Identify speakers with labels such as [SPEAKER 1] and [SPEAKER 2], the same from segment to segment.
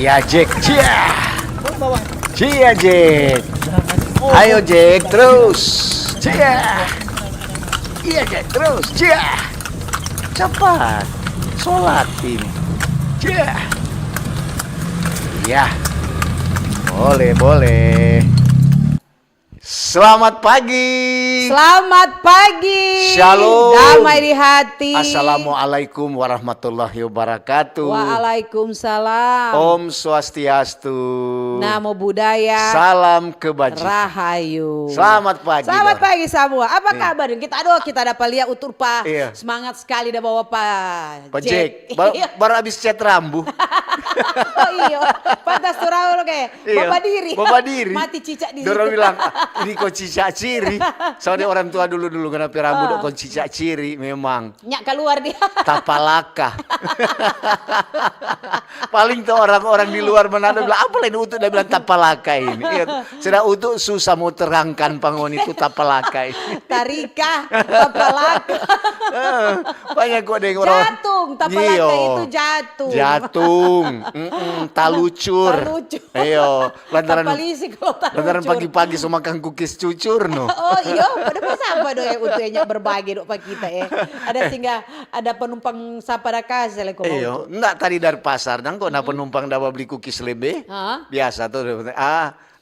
[SPEAKER 1] Cia Jack, cia. Cia Jack. Ayo Jack terus. Cia. Iya Jack terus. Cia. Cepat. Sholat ini. Cia. Iya. Boleh. Selamat pagi.
[SPEAKER 2] Selamat pagi.
[SPEAKER 1] Shalom.
[SPEAKER 2] Damai di hati.
[SPEAKER 1] Assalamualaikum warahmatullahi wabarakatuh.
[SPEAKER 2] Waalaikumsalam.
[SPEAKER 1] Om Swastiastu.
[SPEAKER 2] Namo Buddhaya.
[SPEAKER 1] Salam kebajikan.
[SPEAKER 2] Rahayu.
[SPEAKER 1] Selamat pagi.
[SPEAKER 2] Selamat
[SPEAKER 1] Dor.
[SPEAKER 2] pagi semua. Apa kabar? Kita dapat lihat utur Pak.
[SPEAKER 1] Iya.
[SPEAKER 2] Semangat sekali dah bawa Pak
[SPEAKER 1] Pak Jack. Baru habis cat rambu.
[SPEAKER 2] Oh iya. Pantas turun kayak
[SPEAKER 1] Iya. Bapak diri.
[SPEAKER 2] Mati cicak di situ.
[SPEAKER 1] Dorong bilang, ini kok cicak ciri. Soalnya orang tua dulu kenapa rambut kok cicak ciri memang.
[SPEAKER 2] Nyak keluar dia.
[SPEAKER 1] Tapalaka. Paling tuh orang-orang di luar Manado bilang, apa lain utuh? Dia bilang tapalaka ini. Sudah utuh susah mau terangkan pangon itu tapalaka ini.
[SPEAKER 2] Tarika, tapalaka.
[SPEAKER 1] Banyak kok ada yang orang.
[SPEAKER 2] Jatung, tapalaka itu jatung.
[SPEAKER 1] Jatung. Talucur.
[SPEAKER 2] Talucur.
[SPEAKER 1] Ayo,
[SPEAKER 2] Tapalisi kalau talucur.
[SPEAKER 1] lantaran pagi-pagi so makan cookies cucur no.
[SPEAKER 2] Oh iya, pada pas apa dong ya utuhnya berbagi dok pak kita ya. Ada sehingga ada penumpang sapa dah kasih lah kok.
[SPEAKER 1] Iyo, enggak tadi dari pasar dan kok na penumpang dapat beli cookies lebe.
[SPEAKER 2] Hah?
[SPEAKER 1] Biasa tuh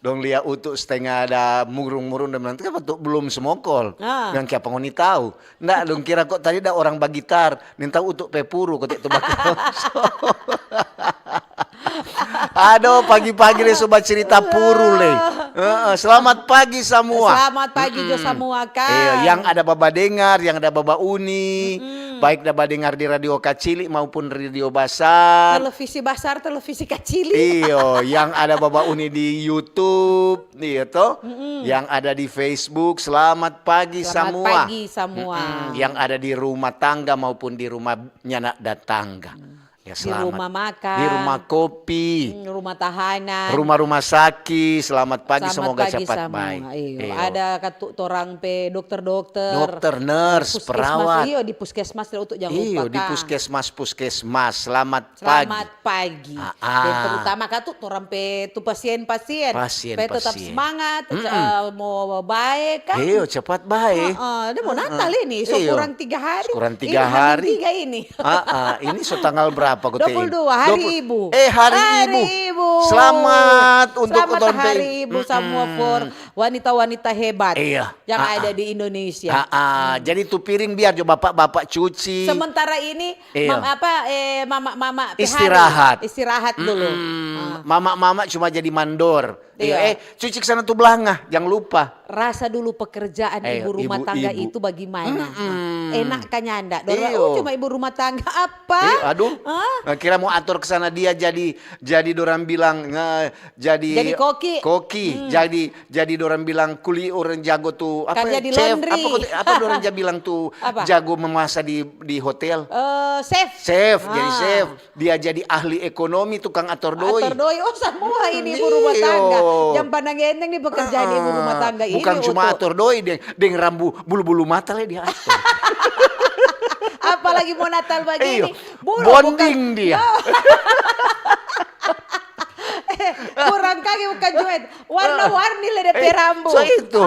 [SPEAKER 1] dong lihat utuk setengah ada murung-murung dan nanti apa tuh belum semokol. Yang kayak pengoni tahu. Enggak dong kira kok tadi ada orang bagitar, minta utuk pepuru kok itu bakal. Aduh pagi-pagi deh sobat cerita puru le. Selamat pagi semua.
[SPEAKER 2] Selamat pagi jo semua kan.
[SPEAKER 1] Iya, yang ada baba dengar, yang ada baba uni, baik dapat dengar di radio kacili maupun radio besar.
[SPEAKER 2] Televisi besar, televisi kecil.
[SPEAKER 1] Iyo, yang ada baba uni di YouTube, iya toh. Yang ada di Facebook. Selamat pagi semua.
[SPEAKER 2] Selamat pagi semua.
[SPEAKER 1] Yang ada di rumah tangga maupun di rumah nyanak dan tangga. Ya,
[SPEAKER 2] Di
[SPEAKER 1] selamat.
[SPEAKER 2] rumah makan.
[SPEAKER 1] Di rumah kopi.
[SPEAKER 2] Rumah tahanan.
[SPEAKER 1] Rumah-rumah sakit. Selamat pagi,
[SPEAKER 2] Selamat
[SPEAKER 1] semoga
[SPEAKER 2] pagi
[SPEAKER 1] cepat
[SPEAKER 2] semua.
[SPEAKER 1] baik.
[SPEAKER 2] Iyo. Ada katuk torang pe dokter-dokter.
[SPEAKER 1] Dokter, nurse,
[SPEAKER 2] Puskesmas,
[SPEAKER 1] perawat.
[SPEAKER 2] Iyo di puskesmas untuk jangan lupa.
[SPEAKER 1] Iyo, di puskesmas. Selamat
[SPEAKER 2] Selamat
[SPEAKER 1] pagi.
[SPEAKER 2] pagi. Dan terutama katuk torang pe tu pasien-pasien. Pe tetap semangat, mau baik kan.
[SPEAKER 1] Iyo, cepat baik.
[SPEAKER 2] Dia mau Natal ini, so
[SPEAKER 1] Iyo.
[SPEAKER 2] kurang 3 hari.
[SPEAKER 1] Kurang 3
[SPEAKER 2] Ini
[SPEAKER 1] hari.
[SPEAKER 2] Tiga ini.
[SPEAKER 1] Ini so tanggal berapa?
[SPEAKER 2] 22 hari ibu.
[SPEAKER 1] Hari ibu. Selamat untuk
[SPEAKER 2] Selamat hari ibu semua for wanita-wanita hebat
[SPEAKER 1] Iya.
[SPEAKER 2] yang ada di Indonesia.
[SPEAKER 1] Jadi tuh piring biar coba bapak cuci.
[SPEAKER 2] Sementara ini
[SPEAKER 1] Iya.
[SPEAKER 2] mama
[SPEAKER 1] Istirahat
[SPEAKER 2] dulu.
[SPEAKER 1] Mama cuma jadi mandor.
[SPEAKER 2] Iya.
[SPEAKER 1] Cuci ke sana tuh belangah, jangan lupa.
[SPEAKER 2] Rasa dulu pekerjaan ibu rumah tangga
[SPEAKER 1] ibu.
[SPEAKER 2] itu bagaimana? Enak kan nyanda?
[SPEAKER 1] Iyo.
[SPEAKER 2] Cuma ibu rumah tangga apa?
[SPEAKER 1] Aduh, kira mau atur ke sana dia jadi dorang bilang jadi koki. Jadi dorang bilang kuli orang jago tuh apa?
[SPEAKER 2] Kan jadi
[SPEAKER 1] chef,
[SPEAKER 2] laundry.
[SPEAKER 1] apa dorang bilang tuh
[SPEAKER 2] Apa?
[SPEAKER 1] jago memasak di hotel.
[SPEAKER 2] Chef.
[SPEAKER 1] Jadi chef, dia jadi ahli ekonomi, tukang atur doi.
[SPEAKER 2] Atur doi, semua ini ibu rumah tangga.
[SPEAKER 1] Iyo.
[SPEAKER 2] Yang pandang enteng nih pekerjaan ibu rumah tangga ini.
[SPEAKER 1] Bukan cuma atur doi, deng rambu bulu-bulu mata lah dia atur.
[SPEAKER 2] Apalagi mau Natal begini.
[SPEAKER 1] Iyo, bonding dia.
[SPEAKER 2] Kurang kaki bukan joet. Warna-warni lah DP rambut.
[SPEAKER 1] So itu,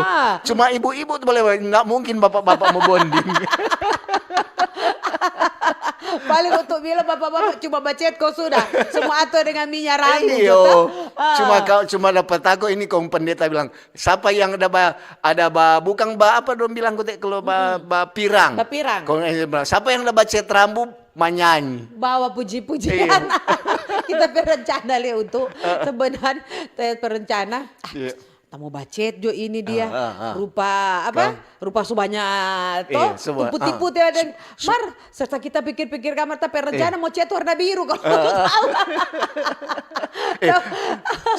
[SPEAKER 1] cuma ibu-ibu tuh boleh, nggak mungkin bapak-bapak mau bonding.
[SPEAKER 2] Paling untuk bilang bapak-bapak cuma bacet kau sudah. Semua atur dengan minyak rambut.
[SPEAKER 1] Iyo,
[SPEAKER 2] gitu.
[SPEAKER 1] cuma dapat aku ini kong pendeta bilang, siapa yang bukan apa dong bilang kalau pirang.
[SPEAKER 2] Pirang.
[SPEAKER 1] Kong bilang, siapa yang dapat cet rambut menyanyi.
[SPEAKER 2] Bawa puji-pujian.
[SPEAKER 1] Iya.
[SPEAKER 2] Kita berencana lihat untuk sebenarnya perencana.
[SPEAKER 1] Iya.
[SPEAKER 2] Tamu bacet jo ini dia rupa apa? Rupa subanya toh tipu-tipu dia dan mar serta kita pikir-pikir kamar tapi rencana mau cat warna biru kalau tahu.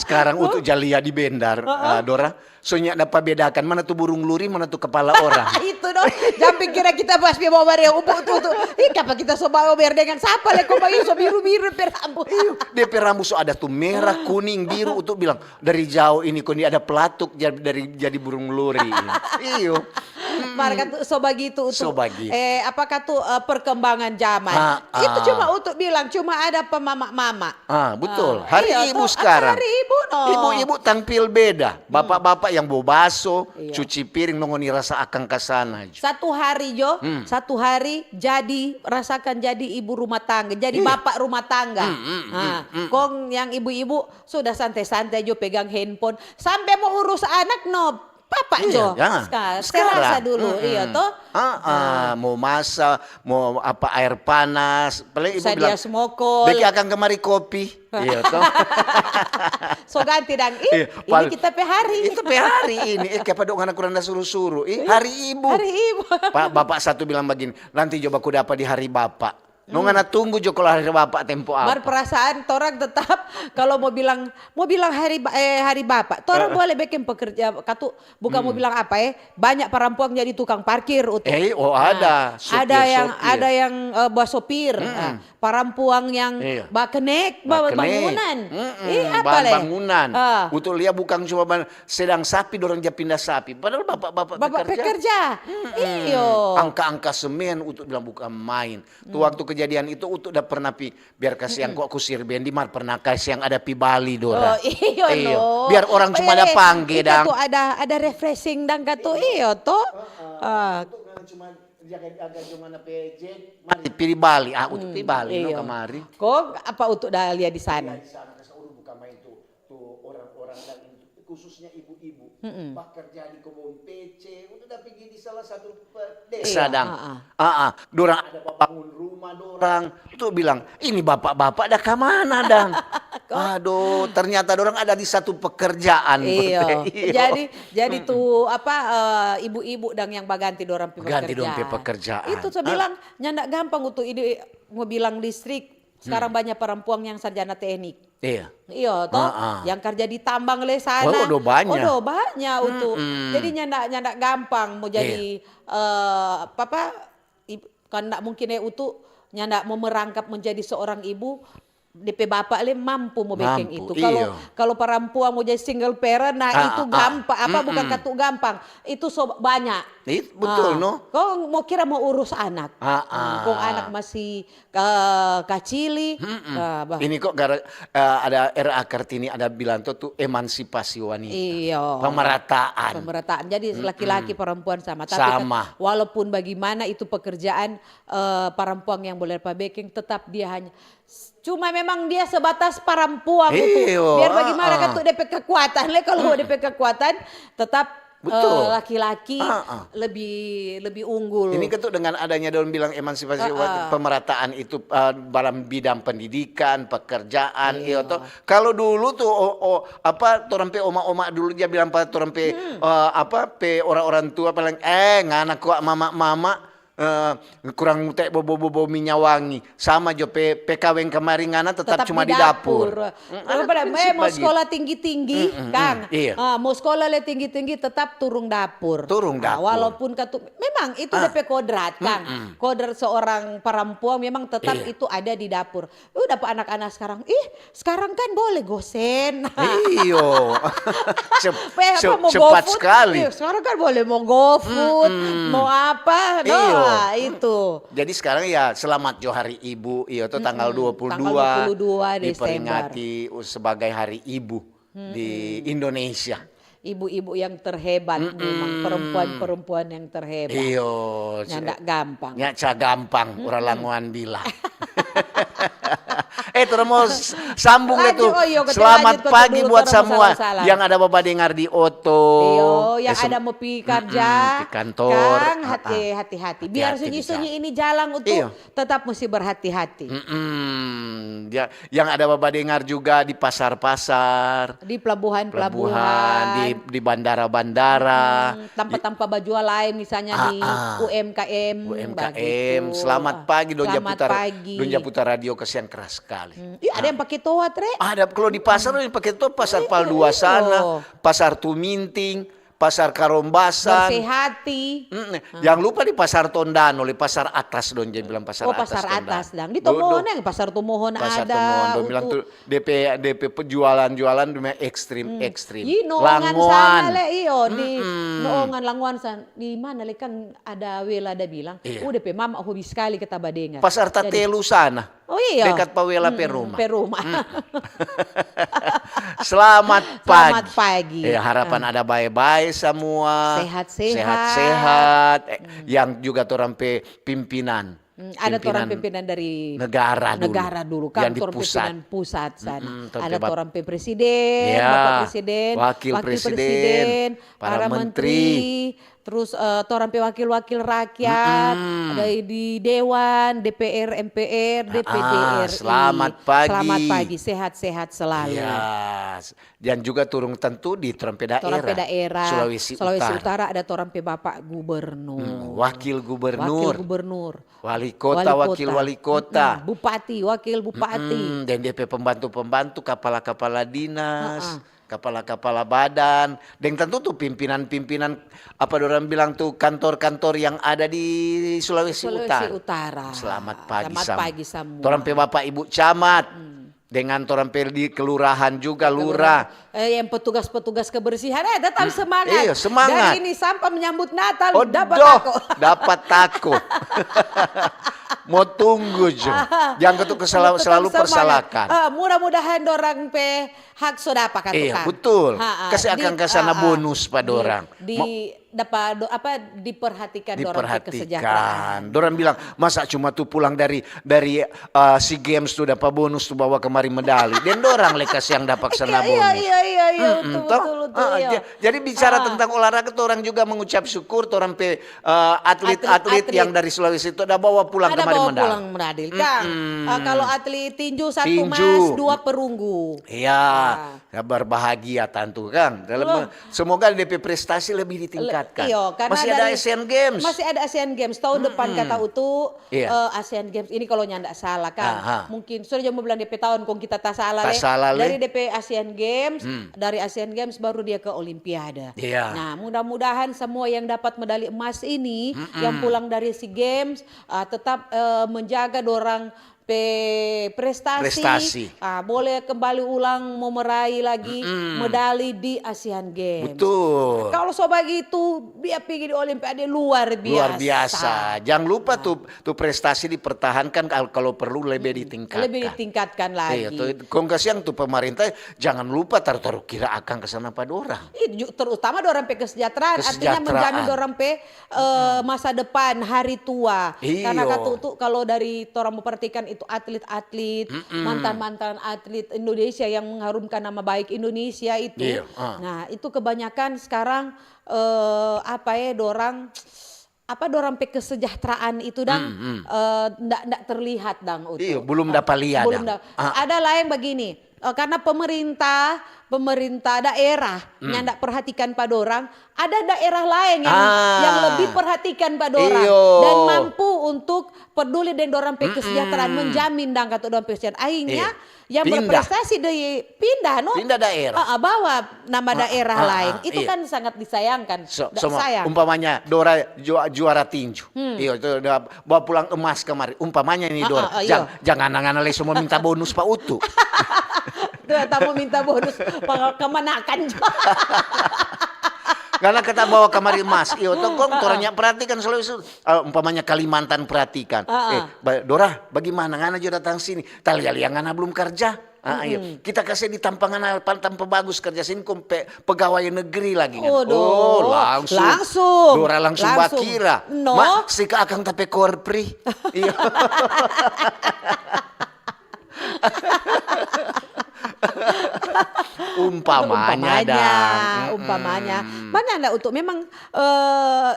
[SPEAKER 1] Sekarang untuk Jalia di Bendar, Dora, soalnya dapat bedakan mana tuh burung luri, mana tuh kepala orang.
[SPEAKER 2] Itu dong, jangan pikir kita pas bawa bareng ubuk tuh. Kapan kita bawa dengan siapa leko bayi so biru-biru per rambut.
[SPEAKER 1] DP rambut so ada tuh merah, kuning, biru untuk bilang dari jauh ini kok ini ada pelatuk jadi burung luri. Iyo.
[SPEAKER 2] Mereka tuh so begitu
[SPEAKER 1] So
[SPEAKER 2] untuk
[SPEAKER 1] begitu.
[SPEAKER 2] apakah tuh perkembangan zaman. Itu cuma untuk bilang cuma ada pemama-mama.
[SPEAKER 1] Betul. Hari
[SPEAKER 2] Iya,
[SPEAKER 1] ibu
[SPEAKER 2] toh,
[SPEAKER 1] sekarang.
[SPEAKER 2] hari ibu no.
[SPEAKER 1] Ibu-ibu tampil beda. Bapak-bapak yang bawa baso, cuci piring nongoni rasa akan kesana.
[SPEAKER 2] Satu hari Jo, satu hari jadi rasakan jadi ibu rumah tangga, jadi bapak rumah tangga. Kong yang ibu-ibu sudah santai-santai Jo pegang handphone sampai mau urus anak no. Papa Jo, serasa dulu, iya toh.
[SPEAKER 1] Mau masak, mau apa air panas, paling ibu
[SPEAKER 2] Saya
[SPEAKER 1] bilang,
[SPEAKER 2] dia semokol.
[SPEAKER 1] Beki akan kemari kopi, iya toh.
[SPEAKER 2] So ganti dang, ini kita pe hari.
[SPEAKER 1] Itu pe hari ini, kayak dong anak kurang suruh-suruh, hari ibu.
[SPEAKER 2] Hari ibu.
[SPEAKER 1] Pak bapak satu bilang begini, nanti coba aku dapat di hari bapak. Nongana tunggu jo kalau hari bapak tempo apa.
[SPEAKER 2] Perasaan torang tetap kalau mau bilang hari bapak, torang boleh bikin pekerja katu bukan mau bilang apa banyak perempuan jadi tukang parkir utuh.
[SPEAKER 1] Ada.
[SPEAKER 2] Ada yang bawa sopir, perempuan yang bakenek, bawa bangunan.
[SPEAKER 1] Bangunan. Untuk lihat bukan cuma sedang sapi dorang dia pindah sapi. Padahal bapak
[SPEAKER 2] pekerja. Iyo.
[SPEAKER 1] Angka-angka semen untuk bilang bukan main. Tuh waktu kejadian itu untuk udah pernah biar kasih yang kok kusir bendi mar pernah kasih yang ada pi Bali dora.
[SPEAKER 2] Iyo.
[SPEAKER 1] Biar orang cuma ada panggil dang.
[SPEAKER 2] Itu ada refreshing dang katu iyo toh.
[SPEAKER 1] Cuma jaga cuma PJ mari pi Bali untuk pi Bali no kemari.
[SPEAKER 2] Kok apa untuk dah lihat di sana?
[SPEAKER 1] Di sana bukan main tuh orang-orang dan khususnya ibu-ibu pekerja di kebun PC udah pergi di salah satu desa dang. Dorang ada bangun rumah dorang tuh bilang ini bapak-bapak dah ke mana dang. Aduh ternyata dorang ada di satu pekerjaan.
[SPEAKER 2] Jadi tuh ibu-ibu dang yang baganti dorang pekerjaan. Itu saya bilang nyandak gampang untuk ini mau bilang listrik. Sekarang banyak perempuan yang sarjana teknik. Iya toh, yang kerja di tambang le sana.
[SPEAKER 1] Udah banyak.
[SPEAKER 2] Untuk. Jadi nyandak gampang mau jadi kan ndak mungkin untuk nyandak mau merangkap menjadi seorang ibu. DP bapak le mampu mau bikin itu. Kalau perempuan mau jadi single parent, itu gampang. Bukan katu gampang. Itu banyak.
[SPEAKER 1] Betul no.
[SPEAKER 2] Kau mau kira mau urus anak. Kau anak masih kacili.
[SPEAKER 1] Ini kok ada RA Kartini ada bilang tuh emansipasi wanita.
[SPEAKER 2] Iya. Pemerataan. Jadi laki-laki perempuan sama. Tapi walaupun bagaimana itu pekerjaan perempuan yang boleh baking tetap dia hanya cuma memang dia sebatas perempuan itu. Biar bagaimana kan tuh DP kekuatan. Kalau DP kekuatan tetap laki-laki lebih unggul.
[SPEAKER 1] Ini ketuk dengan adanya daun bilang emansipasi pemerataan itu dalam bidang pendidikan, pekerjaan, kalau dulu tuh orang pe oma-oma dulu dia bilang orang pe orang-orang tua paling nganak kok mama kurang tek bobo minyak wangi sama jo PKW kemarin ngana tetap cuma di dapur.
[SPEAKER 2] Mau sekolah tinggi-tinggi Kang. Mau sekolah le tinggi-tinggi tetap turun dapur. Walaupun memang itu DP kodrat Kang. Kodrat seorang perempuan memang tetap itu ada di dapur. Udah anak-anak sekarang kan boleh gosen.
[SPEAKER 1] Cepat sekali.
[SPEAKER 2] Sekarang kan boleh mau GoFood, mau apa. Itu.
[SPEAKER 1] Jadi sekarang ya selamat jo hari ibu, itu tanggal 22 diperingati sebagai hari ibu di Indonesia.
[SPEAKER 2] Ibu-ibu yang terhebat memang perempuan-perempuan yang terhebat. Nggak gampang.
[SPEAKER 1] Nggak gampang orang Languan bilang. Terus sambung itu. Selamat pagi buat semua yang ada Bapak dengar di Oto.
[SPEAKER 2] Yang ada mau pergi kerja.
[SPEAKER 1] Di kantor.
[SPEAKER 2] Kang, hati-hati. Biar sunyi-sunyi ini jalan untuk tetap mesti berhati-hati.
[SPEAKER 1] Yang ada Bapak dengar juga di pasar-pasar.
[SPEAKER 2] Di pelabuhan.
[SPEAKER 1] Di bandara-bandara.
[SPEAKER 2] Tanpa baju lain misalnya di UMKM.
[SPEAKER 1] Selamat pagi Donja Putar Radio kesian keras sekali.
[SPEAKER 2] Ada yang pakai toa, Tre?
[SPEAKER 1] Ada kalau di pasar yang pakai toa pasar Pal 2 sana, pasar Tuminting, Pasar Karombasan.
[SPEAKER 2] Bersih hati.
[SPEAKER 1] Jangan lupa di Pasar Tondano, di pasar atas dong dia bilang pasar atas.
[SPEAKER 2] Pasar atas dong. Di Tomohon yang Pasar Tomohon
[SPEAKER 1] Pasar
[SPEAKER 2] ada.
[SPEAKER 1] Tomohon, dong bilang tuh DP penjualan ekstrim.
[SPEAKER 2] Yi noongan sana le iyo di noongan Languan sana. Di mana le kan ada Wela ada bilang. Udah pe mama hobi sekali kita badengar.
[SPEAKER 1] Pasar Tatelu sana.
[SPEAKER 2] Oh iya.
[SPEAKER 1] Dekat Pawela Perumah. Selamat pagi.
[SPEAKER 2] Selamat pagi.
[SPEAKER 1] Harapan ada bye-bye semua.
[SPEAKER 2] Sehat-sehat.
[SPEAKER 1] Sehat-sehat. Yang juga torampe pimpinan.
[SPEAKER 2] Ada orang pimpinan dari
[SPEAKER 1] negara
[SPEAKER 2] dulu. Kantor pimpinan pusat sana. Ada orang presiden,
[SPEAKER 1] ya,
[SPEAKER 2] bapak presiden,
[SPEAKER 1] wakil presiden,
[SPEAKER 2] para menteri, terus orang wakil-wakil rakyat, dari di Dewan, DPR, MPR, DPD RI.
[SPEAKER 1] Selamat pagi.
[SPEAKER 2] Selamat pagi, sehat-sehat selalu.
[SPEAKER 1] Ya, dan juga turun tentu di Torampe daerah. Sulawesi Utara
[SPEAKER 2] ada Torampe Bapak Gubernur.
[SPEAKER 1] Wakil Gubernur. Wali Wali Kota.
[SPEAKER 2] Bupati, Wakil Bupati.
[SPEAKER 1] Dan DP pembantu-pembantu, kepala-kepala dinas. Kepala-kepala badan, dan tentu tuh pimpinan-pimpinan apa orang bilang tuh kantor-kantor yang ada di Sulawesi Utara. Selamat pagi semua. Torampe Bapak Ibu Camat, dengan torampe di kelurahan juga lurah.
[SPEAKER 2] Yang petugas-petugas kebersihan, tetap semangat.
[SPEAKER 1] Iya, semangat.
[SPEAKER 2] Dari ini sampai menyambut Natal,
[SPEAKER 1] dapat tako. Mau tunggu Jo. Jangan ketuk selalu persalahkan.
[SPEAKER 2] Mudah-mudahan dorang pe hak sodapa kan.
[SPEAKER 1] Iya, betul. Kasih akan kesana bonus pada orang.
[SPEAKER 2] Diperhatikan dorang pe kesejahteraan.
[SPEAKER 1] Dorang bilang masa cuma tuh pulang dari SEA Games tuh dapat bonus tuh bawa kemari medali. Dan dorang lekas yang dapat sana bonus.
[SPEAKER 2] Iya, betul.
[SPEAKER 1] Jadi bicara tentang olahraga tuh orang juga mengucap syukur orang pe atlet yang dari Sulawesi itu udah bawa pulang kemari medali.
[SPEAKER 2] Kalau atlet tinju 1 emas 2 perunggu.
[SPEAKER 1] Iya, kabar bahagia tentu kan. Semoga DP prestasi lebih ditingkatkan. Masih ada Asian Games.
[SPEAKER 2] Masih ada Asian Games tahun depan kata Utu. Asian Games ini kalau nyandak salah kan. Mungkin sudah mau bilang DP tahun kong kita tak salah dari DP Asian Games, dari Asian Games baru dia ke Olimpiade. Nah, mudah-mudahan semua yang dapat medali emas ini yang pulang dari SEA Games tetap menjaga dorang prestasi. Boleh kembali ulang mau meraih lagi medali di Asian Games.
[SPEAKER 1] Betul.
[SPEAKER 2] Kalau sobat gitu dia pergi di Olimpiade luar biasa.
[SPEAKER 1] Jangan lupa tuh prestasi dipertahankan, kalau perlu lebih ditingkatkan.
[SPEAKER 2] Lebih ditingkatkan lagi.
[SPEAKER 1] Kongkas yang tuh pemerintah jangan lupa taruh kira akan kesana pada orang.
[SPEAKER 2] Terutama dorang kesejahteraan. Artinya menjamin dorang masa depan, hari tua. Karena kalau dari orang memperhatikan itu atlet-atlet, mantan-mantan atlet Indonesia yang mengharumkan nama baik Indonesia itu. Nah, itu kebanyakan sekarang dorang kesejahteraan itu ndak terlihat
[SPEAKER 1] belum dapat lihat.
[SPEAKER 2] Ada lain begini. Karena pemerintah daerah yang tidak perhatikan pada orang, ada daerah lain yang lebih perhatikan pada orang dan mampu untuk peduli dan orang kesejahteraan, menjamin dan kata orang kesejahteraan. Akhirnya yang berprestasi pindah
[SPEAKER 1] daerah,
[SPEAKER 2] bawa nama daerah lain. Itu kan sangat disayangkan. Sayang.
[SPEAKER 1] Umpamanya Dora juara tinju, itu bawa pulang emas kemarin. Umpamanya ini Dora, jangan angan-angan semua minta bonus Pak Utu.
[SPEAKER 2] Tak mau minta bonus kemanakan.
[SPEAKER 1] Karena kita bawa kemari emas. Toranya perhatikan selalu umpamanya Kalimantan perhatikan. Dora, bagaimana ngana juga datang sini? Tali-tali yang ngana belum kerja. Kita kasih di tampangan tanpa bagus kerja sini pegawai negeri lagi.
[SPEAKER 2] Langsung.
[SPEAKER 1] Dora langsung bakira. Mak, sika akan tapi korpri. Umpamanya.
[SPEAKER 2] Mana anda untuk memang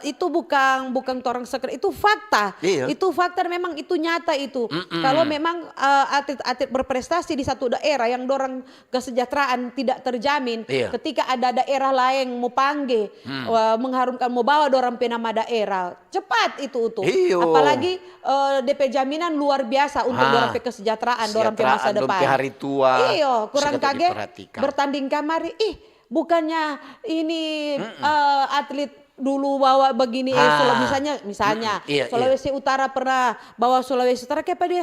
[SPEAKER 2] itu bukan orang sekret, itu fakta. Itu fakta, memang itu nyata itu. Kalau memang atlet-atlet berprestasi di satu daerah yang dorang kesejahteraan tidak terjamin, ketika ada daerah lain mau panggil mengharumkan, mau bawa dorang nama daerah, cepat itu. Apalagi DP jaminan luar biasa untuk dorang kesejahteraan, dorang masa depan.
[SPEAKER 1] Hari tua.
[SPEAKER 2] Kurang kaget bertanding kamari, bukannya ini atlet dulu bawa begini misalnya Sulawesi Utara pernah bawa Sulawesi Utara kayak dia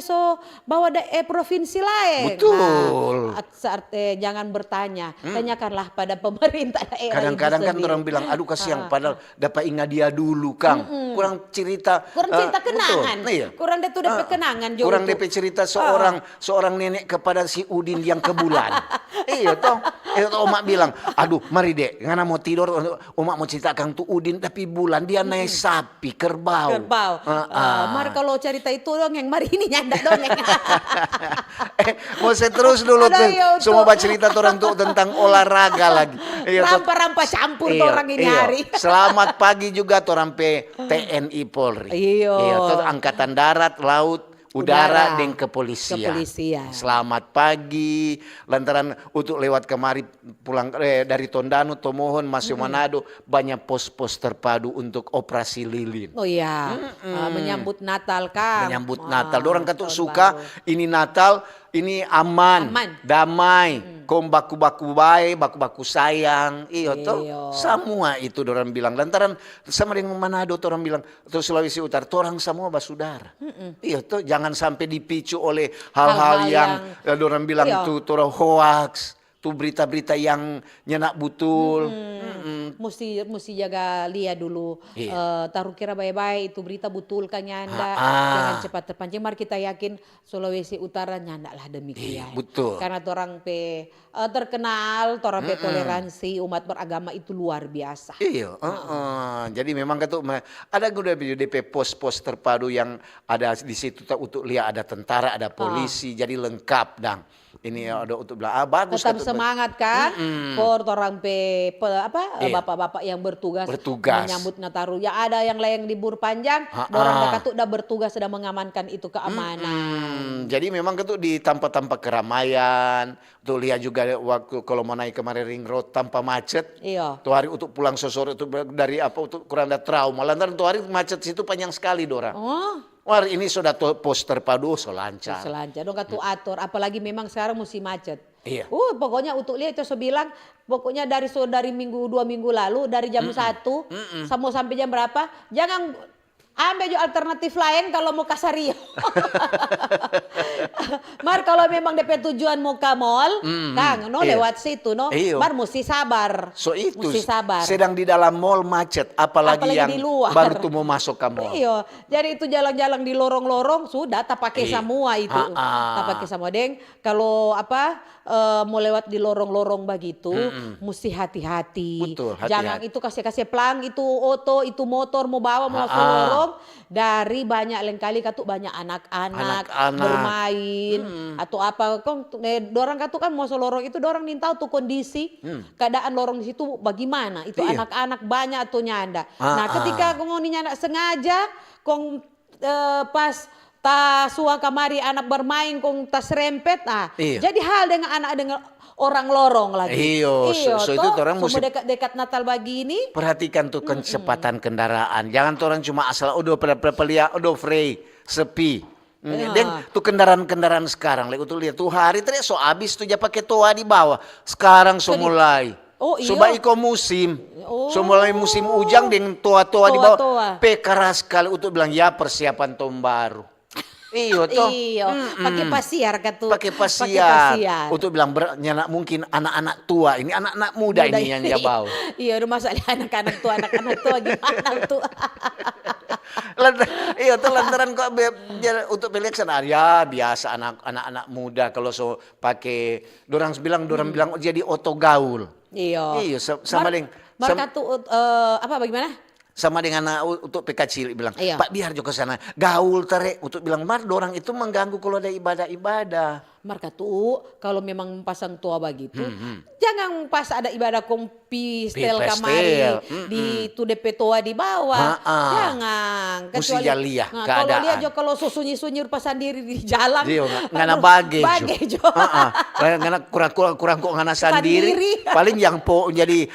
[SPEAKER 2] bawa provinsi lain.
[SPEAKER 1] Betul.
[SPEAKER 2] Jangan bertanya, tanyakanlah pada pemerintah daerah.
[SPEAKER 1] Kadang-kadang kan orang bilang aduh kasihan padahal dapat ingat dia dulu Kang. Kurang cerita
[SPEAKER 2] kenangan. Kurang itu dapat kenangan juga.
[SPEAKER 1] Kurang dapat cerita seorang nenek kepada si Udin yang ke bulan. Iya toh. Omak bilang, aduh mari dek, ngana mau tidur, omak mau ceritakan tuh Udin tapi bulan dia naik sapi, kerbau.
[SPEAKER 2] Mari kalau cerita itu dongeng, mari ini nyanda dongeng.
[SPEAKER 1] Mau saya terus dulu semua baca cerita orang tuh tentang olahraga lagi.
[SPEAKER 2] Rampa-rampa campur orang ini hari.
[SPEAKER 1] Selamat pagi juga orang TNI Polri. Iya, Angkatan Darat, Laut, Udara dan kepolisian. Selamat pagi. Lantaran untuk lewat kemari pulang dari Tondano, Tomohon, masuk Manado banyak pos-pos terpadu untuk operasi lilin.
[SPEAKER 2] Oh iya, menyambut Natal kan.
[SPEAKER 1] Menyambut Natal. Orang kata suka ini Natal, ini aman. Damai. Kom baku-baku baik, baku-baku sayang. Toh semua itu orang bilang. Lantaran sama dengan Manado orang bilang, atau Sulawesi Utara, orang semua basudara. Toh jangan sampai dipicu oleh hal-hal yang orang bilang itu orang hoax. Tuh berita-berita yang nyenak betul.
[SPEAKER 2] Mesti jaga lihat dulu. Taruh kira baik-baik itu berita betul kan nyanda. Jangan cepat terpancing. Mari kita yakin Sulawesi Utara nyanda lah demikian.
[SPEAKER 1] Betul.
[SPEAKER 2] Karena orang terkenal, orang toleransi umat beragama itu luar biasa.
[SPEAKER 1] Jadi memang ada udah DP pos-pos terpadu yang ada di situ untuk lihat ada tentara, ada polisi, jadi lengkap dang. Ini ada untuk bilang bagus.
[SPEAKER 2] Tetap semangat kan, for orang bapak-bapak yang bertugas menyambut Nataru. Ya ada yang lain libur panjang, orang dekat tuh udah bertugas sedang mengamankan itu keamanan.
[SPEAKER 1] Jadi memang itu di tempat-tempat keramaian, tuh lihat juga waktu kalau mau naik kemarin ring road tanpa macet. Tuh hari untuk pulang sore itu dari untuk kurang ada trauma. Lantaran tuh hari macet situ panjang sekali Dora. Wah ini sudah pos terpadu lancar.
[SPEAKER 2] Dong katu atur, apalagi memang sekarang musim macet.
[SPEAKER 1] Pokoknya
[SPEAKER 2] untuk lihat itu saya bilang, pokoknya dari 2 minggu lalu dari jam 1 sampai jam berapa, jangan ambil juga alternatif lain kalau mau Kasario. Mar kalau memang DP tujuan mau ke mall, Kang, lewat situ Mar mesti sabar.
[SPEAKER 1] So itu
[SPEAKER 2] mesti sabar.
[SPEAKER 1] Sedang di dalam mall macet, apalagi yang
[SPEAKER 2] di luar.
[SPEAKER 1] baru tuh mau masuk ke mall.
[SPEAKER 2] Jadi itu jalan-jalan di lorong-lorong sudah tak pakai semua itu. Tak pakai semua deng. Kalau mau lewat di lorong-lorong begitu, mesti hati-hati.
[SPEAKER 1] Betul, hati-hati.
[SPEAKER 2] Jangan itu kasih pelang, itu oto, itu motor mau bawa mau masuk lorong. Dari banyak kali banyak anak-anak bermain atau apa. Dorang kan mau lorong itu dorang nintau tuh kondisi keadaan lorong di situ bagaimana. Itu anak-anak banyak atau nyanda. Nah ketika kong nyanda sengaja kong pas ta suah kamari anak bermain kong tas rempet jadi hal dengan anak dengan orang lorong lagi.
[SPEAKER 1] So itu orang mesti
[SPEAKER 2] dekat Natal begini.
[SPEAKER 1] Perhatikan tuh kecepatan kendaraan. Jangan tuh orang cuma asal free sepi. Dan tuh kendaraan sekarang untuk lihat tuh hari tadi habis tuh dia pakai toa di bawah. Sekarang mulai. Coba iko musim. Mulai musim hujan dengan toa-toa di bawah. Keras sekali untuk bilang ya persiapan tahun baru.
[SPEAKER 2] Pakai pasiar
[SPEAKER 1] pakai pasiar. Untuk bilang mungkin anak-anak tua ini anak-anak muda ini yang dia bawa.
[SPEAKER 2] Udah masalah anak-anak tua gimana tuh.
[SPEAKER 1] Lantaran kok untuk pilih ya biasa anak-anak muda kalau pakai dorang bilang jadi oto gaul. Sama dengan
[SPEAKER 2] bagaimana?
[SPEAKER 1] Sama dengan untuk PKC bilang, Pak biar juga sana gaul untuk bilang dorang itu mengganggu kalau ada ibadah.
[SPEAKER 2] Marka tuh kalau memang pasang tua begitu, jangan pas ada ibadah kompi stel kamari di tu DP tua di bawah, jangan.
[SPEAKER 1] Mesti lihat keadaan.
[SPEAKER 2] Kalau lihat juga kalau sunyi-sunyi pas sendiri di jalan,
[SPEAKER 1] ngana bagejo. Ngana kurang kok ngana sendiri. Paling yang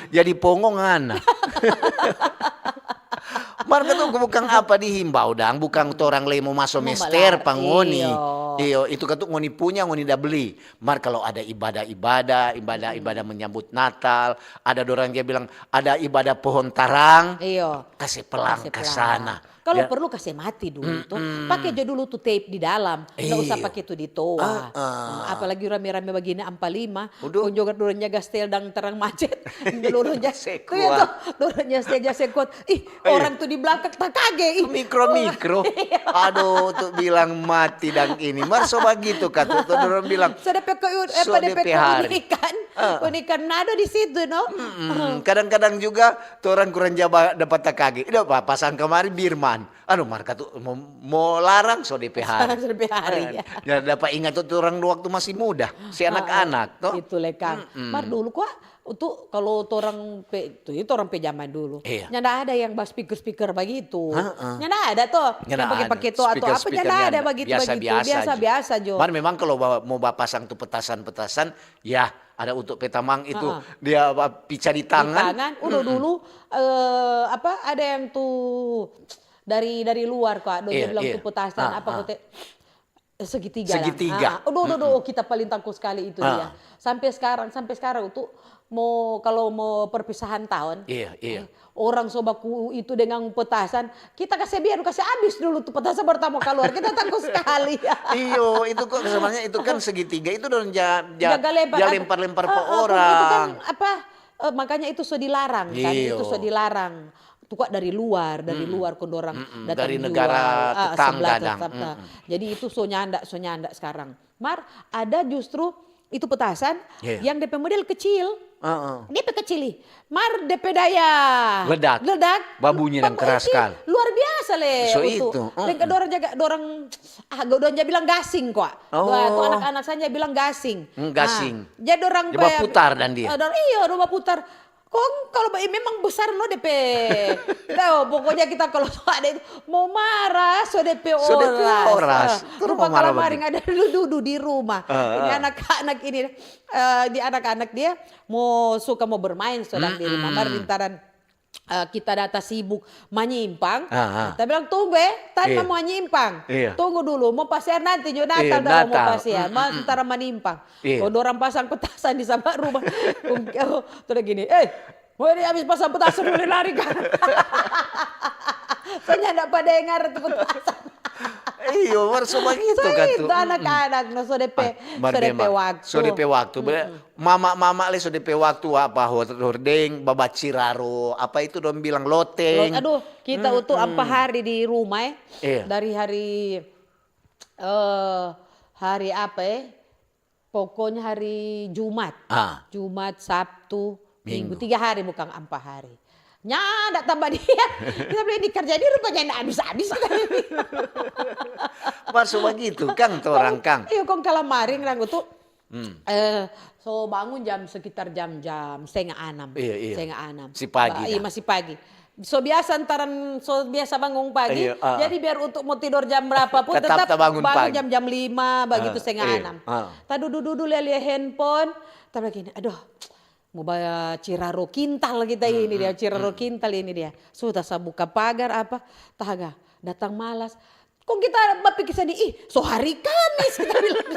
[SPEAKER 1] jadi pongong ngana. Marga tuh bukan apa dihimbau dang, bukan orang lemo masuk mester pangoni. Iyo, itu kan tuh ngoni punya, ngoni dah beli. Mar kalau ada ibadah menyambut Natal, ada orang dia bilang ada ibadah pohon tarang, kasih pelang ke sana.
[SPEAKER 2] Kalau perlu kasih mati dulu tuh, pakai aja dulu tuh tape di dalam, nggak usah pakai itu di toa. Apalagi rame-rame begini ampalima, kung juga dorongnya gastel dang terang macet, dorongnya sekuat, dorongnya stelnya sekuat. Ih, orang tuh di belakang tak kaget.
[SPEAKER 1] Mikro. Aduh, tuh bilang mati dang ini. Mar so begitu kan tuh dorong bilang. Unikan
[SPEAKER 2] nado di situ no.
[SPEAKER 1] Kadang-kadang juga tuh orang kurang jawab dapat tak kaget. Itu apa pasang kemarin Birman. Aduh, Marka tuh mau larang so DP hari. Ya dapat ingat tuh orang waktu masih muda, si anak-anak tuh.
[SPEAKER 2] Itu lekang. Mar dulu kok itu kalau orang itu orang zaman dulu. Nyanda ada yang speaker begitu. Nyanda ada tuh. Yang pakai itu atau apa nyanda ada begitu. Biasa-biasa Jo.
[SPEAKER 1] Mar memang kalau mau pasang tuh petasan-petasan ya ada untuk petamang itu dia pica di tangan.
[SPEAKER 2] Udah dulu ada yang tuh dari luar kok, dia bilang tuh petasan segitiga. Udah kita paling tangguh sekali itu dia. Sampai sekarang itu kalau mau perpisahan tahun. Orang sobaku itu dengan petasan, kita kasih habis dulu tuh petasan pertama keluar, kita takut sekali.
[SPEAKER 1] Iyo, itu kok sebenarnya itu kan segitiga itu dong lempar-lempar ke orang.
[SPEAKER 2] Itu kan makanya itu sudah dilarang kan, itu sudah dilarang. Itu kok dari luar kondorang datang
[SPEAKER 1] dari negara tetangga.
[SPEAKER 2] Jadi itu so nyanda sekarang. Mar ada justru itu petasan yang DP model kecil. DP kecil. Mar DP daya
[SPEAKER 1] ledak. Babunya dan keras sekali.
[SPEAKER 2] Luar biasa
[SPEAKER 1] So itu.
[SPEAKER 2] Dorang bilang gasing kok. Tuh anak-anak saya bilang gasing.
[SPEAKER 1] Gasing.
[SPEAKER 2] Jadi orang
[SPEAKER 1] putar dan dia.
[SPEAKER 2] Iya, putar. Kok kalau memang besar no DP. Pokoknya kita kalau ada itu mau marah DP oras. Rumah kalamaring ada duduk di rumah. Ini anak-anak ini di anak-anak dia mau bermain sedang di rumah. Marintaran kita data sibuk menyimpang. Kita bilang tunggu tanpa mau menyimpang. Tunggu dulu mau pasir nanti Natal mau pasir. Antara menyimpang. Kalau orang pasang petasan di sama rumah. Terus gini, mau ini habis pasang petasan dulu lari kan. Soalnya enggak pada dengar itu petasan.
[SPEAKER 1] Iyo, so begitu kan tuh.
[SPEAKER 2] Itu anak-anak so DP waktu.
[SPEAKER 1] So DP waktu. Mama le so DP waktu apa hordeng, babat ciraro, apa itu dong bilang loteng.
[SPEAKER 2] Aduh, kita utuh apa hari di rumah dari hari apa pokoknya hari Jumat. Jumat, Sabtu, Minggu. 3 hari bukan 4 hari. Nyada tambah dia. Kita beli dikerja di rupanya enggak habis-habis.
[SPEAKER 1] Masuk begitu Kang orang Kang.
[SPEAKER 2] Iya kong kalamaring rang itu. So bangun sekitar jam 5:30.
[SPEAKER 1] Iya.
[SPEAKER 2] 5:30.
[SPEAKER 1] Si pagi.
[SPEAKER 2] Iya masih pagi. So biasa bangun pagi. Jadi biar untuk mau tidur jam berapa pun tetap bangun jam 5 begitu 5:30. Tadi duduk lihat handphone. Tapi gini, aduh. Mau bayar Ciraro Kintal kita ini dia, Ciraro Kintal ini dia. Sudah saya buka pagar apa, tahaga datang malas. Kok kita berpikir sedih, so hari Kamis kita bilang.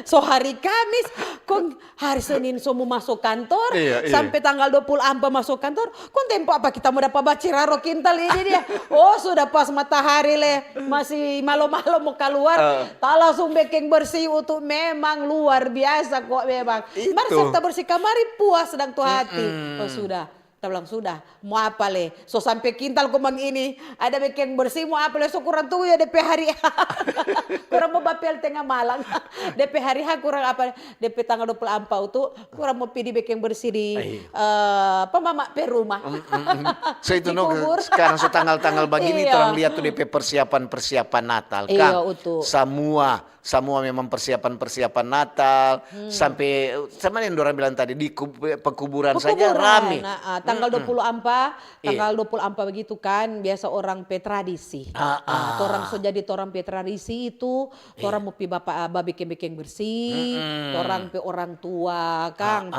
[SPEAKER 2] So hari Kamis, kok hari Senin so mau masuk kantor, sampai tanggal 24 masuk kantor, kok tempo apa kita mau dapat baca Ciraro Kintal ini dia. Oh sudah pas matahari masih malam-malam mau keluar, tak langsung bikin bersih untuk memang luar biasa kok memang. Mari serta bersih kamari puas sedang tuh hati. Oh sudah. Kita bilang sudah, mau apa so sampai Kintal kumang ini ada bikin bersih mau apa so kurang tunggu ya DP hari kurang mau bapel tengah malam DP hari kurang apa DP tanggal 24 itu kurang mau pilih bikin bersih di mama rumah.
[SPEAKER 1] So itu sekarang so tanggal-tanggal begini terang lihat tuh DP persiapan Natal kan. Semua memang persiapan Natal sampai sama yang Dora bilang tadi di pekuburan saja rame.
[SPEAKER 2] tanggal 20 ampa, tanggal 20 ampa begitu kan, biasa orang pe tradisi. Torang so jadi torang pe tradisi itu, torang mau pi bapak bekeng-bekeng bersih, torang pe orang tua, Kang,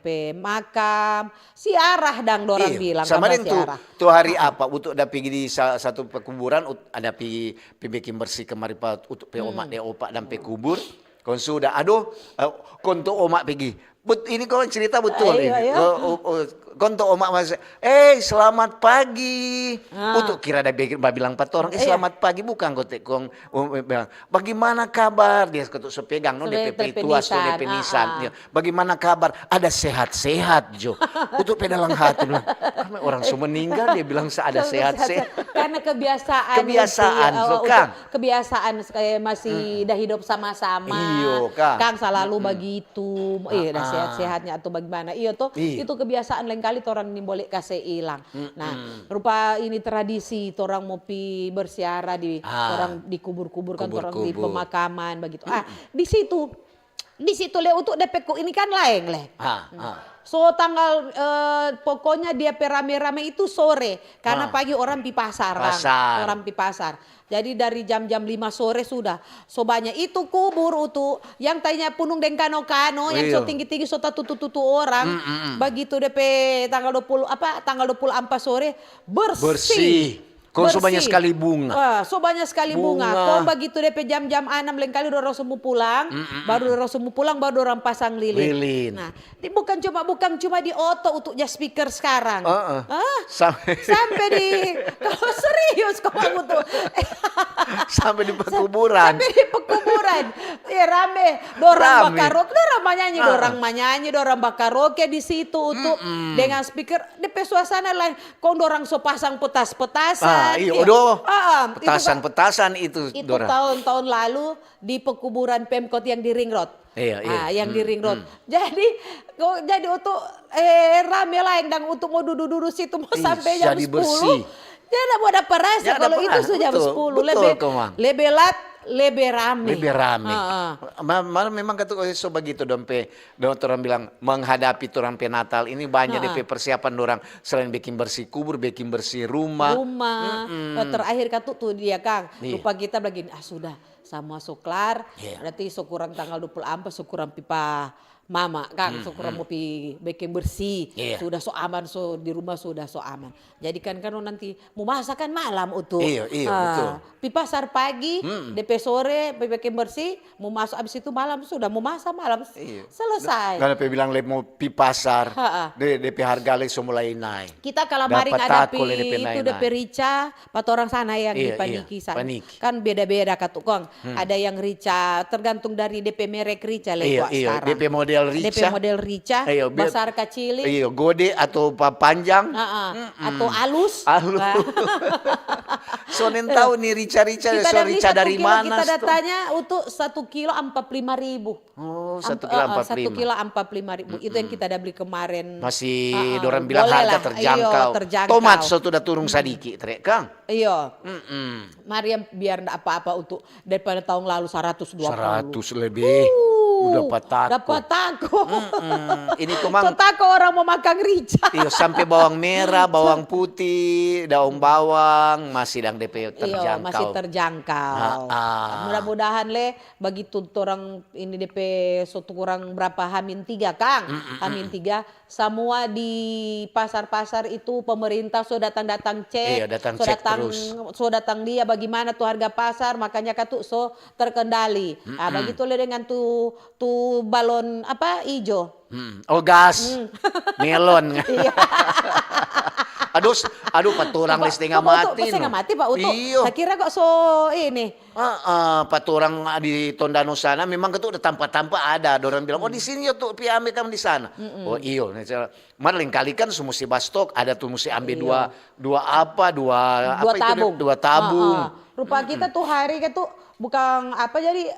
[SPEAKER 2] pe makam, siarah dang dorang bilang.
[SPEAKER 1] Sama dengan tuh hari apa, untuk ada pergi di satu pekuburan, ada pi bikin bersih kemari pak, untuk pe omak de opak dan pe kubur, kon sudah, aduh, konto omak pergi. Ini kau cerita betul ini. Konto omak mas, selamat pagi. Untuk kira ada bilang empat orang, selamat pagi bukan kong bilang, bagaimana kabar? Dia ketuk sepegang, no DP tuas, no DP nisan. Bagaimana kabar? Ada sehat-sehat Jo. Untuk pedalang hati bilang, orang semua meninggal dia bilang ada sehat-sehat.
[SPEAKER 2] Karena kebiasaan. Kebiasaan kayak masih dah hidup sama-sama.
[SPEAKER 1] Iyo
[SPEAKER 2] Kang selalu begitu. Dah sehat-sehatnya atau bagaimana. Iya tuh, itu kebiasaan lain kali orang ini boleh kasih hilang. Nah, rupa ini tradisi orang mau pi bersiara di orang di kubur-kubur kan, orang di pemakaman begitu. Di situ le untuk DPku ini kan lain le. So tanggal pokoknya dia rame-rame itu sore karena pagi orang pi pasar. Orang pi pasar. Jadi dari jam-jam 5 sore sudah. So banyak itu kubur itu yang tanya punung deng kano-kano yang so tinggi-tinggi so tutu orang. Begitu DP tanggal 20 4 sore bersih.
[SPEAKER 1] Kau so banyak sekali bunga.
[SPEAKER 2] So banyak sekali bunga. Kau begitu DP jam-jam 6 lain kali dorang semua pulang. Baru orang pasang lilin. Nah, bukan cuma di oto untuk just speaker sekarang. Sampai di kalau serius kau tuh.
[SPEAKER 1] Sampai di pekuburan.
[SPEAKER 2] Ya rame. Dorang menyanyi, dorang bakaroke di situ untuk dengan speaker DP suasana lain. Kau dorang so pasang petas-petasan.
[SPEAKER 1] Petasan-petasan itu
[SPEAKER 2] tahun-tahun lalu di pekuburan Pemkot yang di Ring Road. Yang di Ring Road. Jadi untuk rame lain dan untuk mau duduk-duduk situ mau sampai jam 10.
[SPEAKER 1] Bersih.
[SPEAKER 2] Dia mau dapat rasa kalau itu sudah jam 10 lebih rame.
[SPEAKER 1] Memang kata so begitu dompe orang bilang menghadapi orang Natal ini banyak DP persiapan orang selain bikin bersih kubur, bikin bersih rumah.
[SPEAKER 2] Terakhir kata tuh dia Kang, lupa kita begini sudah sama soklar, berarti syukuran tanggal 24 syukuran pipa mama Kang, syukuran mau bikin bersih, sudah so aman, so di rumah sudah so aman. Jadi kan nanti mau masakan malam utuh.
[SPEAKER 1] Betul.
[SPEAKER 2] Pi pasar pagi, DP sore, bikin bersih, mau masuk abis itu malam sudah mau masak malam selesai.
[SPEAKER 1] Kalau bilang mau pi pasar, DP harga so mulai naik.
[SPEAKER 2] Kita kalau maring ada itu DP rica, pat orang sana yang di Paniki sana. Kan beda-beda katukong. Ada yang rica, tergantung dari DP merek rica sekarang.
[SPEAKER 1] DP model rica,
[SPEAKER 2] besar kecil,
[SPEAKER 1] gode atau panjang,
[SPEAKER 2] atau alus.
[SPEAKER 1] So tahu nih rica-rica dari mana?
[SPEAKER 2] Kita datanya untuk 1 kilo 45.000.
[SPEAKER 1] Oh, 1 kilo 45.
[SPEAKER 2] 1 kilo 45.000. Itu yang kita ada beli kemarin.
[SPEAKER 1] Masih dorang bilang harga terjangkau. Tomat sudah turun sedikit, Kang.
[SPEAKER 2] Iya. Mariam biar enggak apa-apa untuk daripada tahun lalu 120.
[SPEAKER 1] 100 lebih. Dapat tako. Ini kumang.
[SPEAKER 2] Tako orang mau makan rica.
[SPEAKER 1] Sampai bawang merah, bawang putih, daun bawang masih dang DP terjangkau.
[SPEAKER 2] Masih terjangkau. Mudah-mudahan begitu orang ini DP suatu kurang berapa Hamin 3 Kang. Hamin 3 semua di pasar-pasar itu pemerintah sudah datang cek. Datang dia bagaimana tuh harga pasar, makanya katu terkendali. Begitu dengan tuh balon hijau.
[SPEAKER 1] Gas. Melon. Aduh paturang setengah mati.
[SPEAKER 2] Setengah mati Pak Utu. Saya kira kok ini.
[SPEAKER 1] Paturang di Tondano sana memang ketuk tanpa ada. Orang bilang di sini ya tuh ambil kamu di sana. Malah kali kan mesti bastok, ada tuh mesti ambil dua tabung.
[SPEAKER 2] Rupa kita tuh hari itu bukan jadi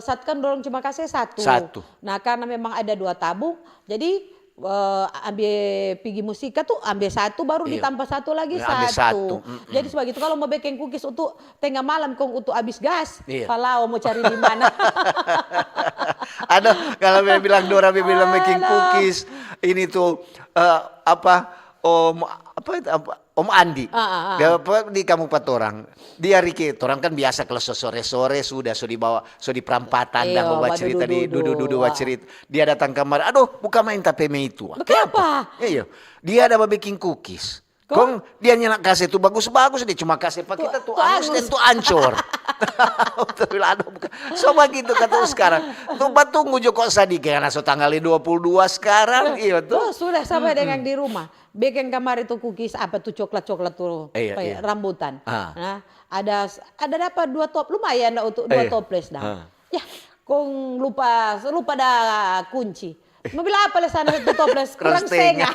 [SPEAKER 2] saat kan dorong cuma kasih satu. Nah karena memang ada 2 tabung, jadi ambil pergi musika tuh ambil 1 baru ditambah 1 lagi 1. Jadi sebegitu kalau mau bikin cookies untuk tengah malam kong untuk habis gas, kalau mau cari di mana?
[SPEAKER 1] Ada kalau bilang bilang making cookies, ini tuh Om Andi, dia di kampung Patorang. Dia Riki, orang kan biasa kalau sore-sore sudah dibawa, di perampatan dan bawa cerita di dudu cerita. Dia datang kamar, aduh buka main tapeme itu.
[SPEAKER 2] Kenapa?
[SPEAKER 1] Iya, dia ada bikin cookies. Kong dia nyenak kasih tuh bagus-bagus, dia cuma kasih pak kita tuh angus dan tuh ancor. Coba gitu kata sekarang. Tuh tunggu Joko Sadi karena so tanggal 22 sekarang. Iya tuh.
[SPEAKER 2] Sudah sampai dengan di rumah. Bikin kamar itu cookies apa tuh coklat tuh rambutan. Nah, ada dapat 2 top lumayan untuk 2 toples dah. Ya, kong lupa dah kunci. Mobil apa le sana 2 toples kurang setengah.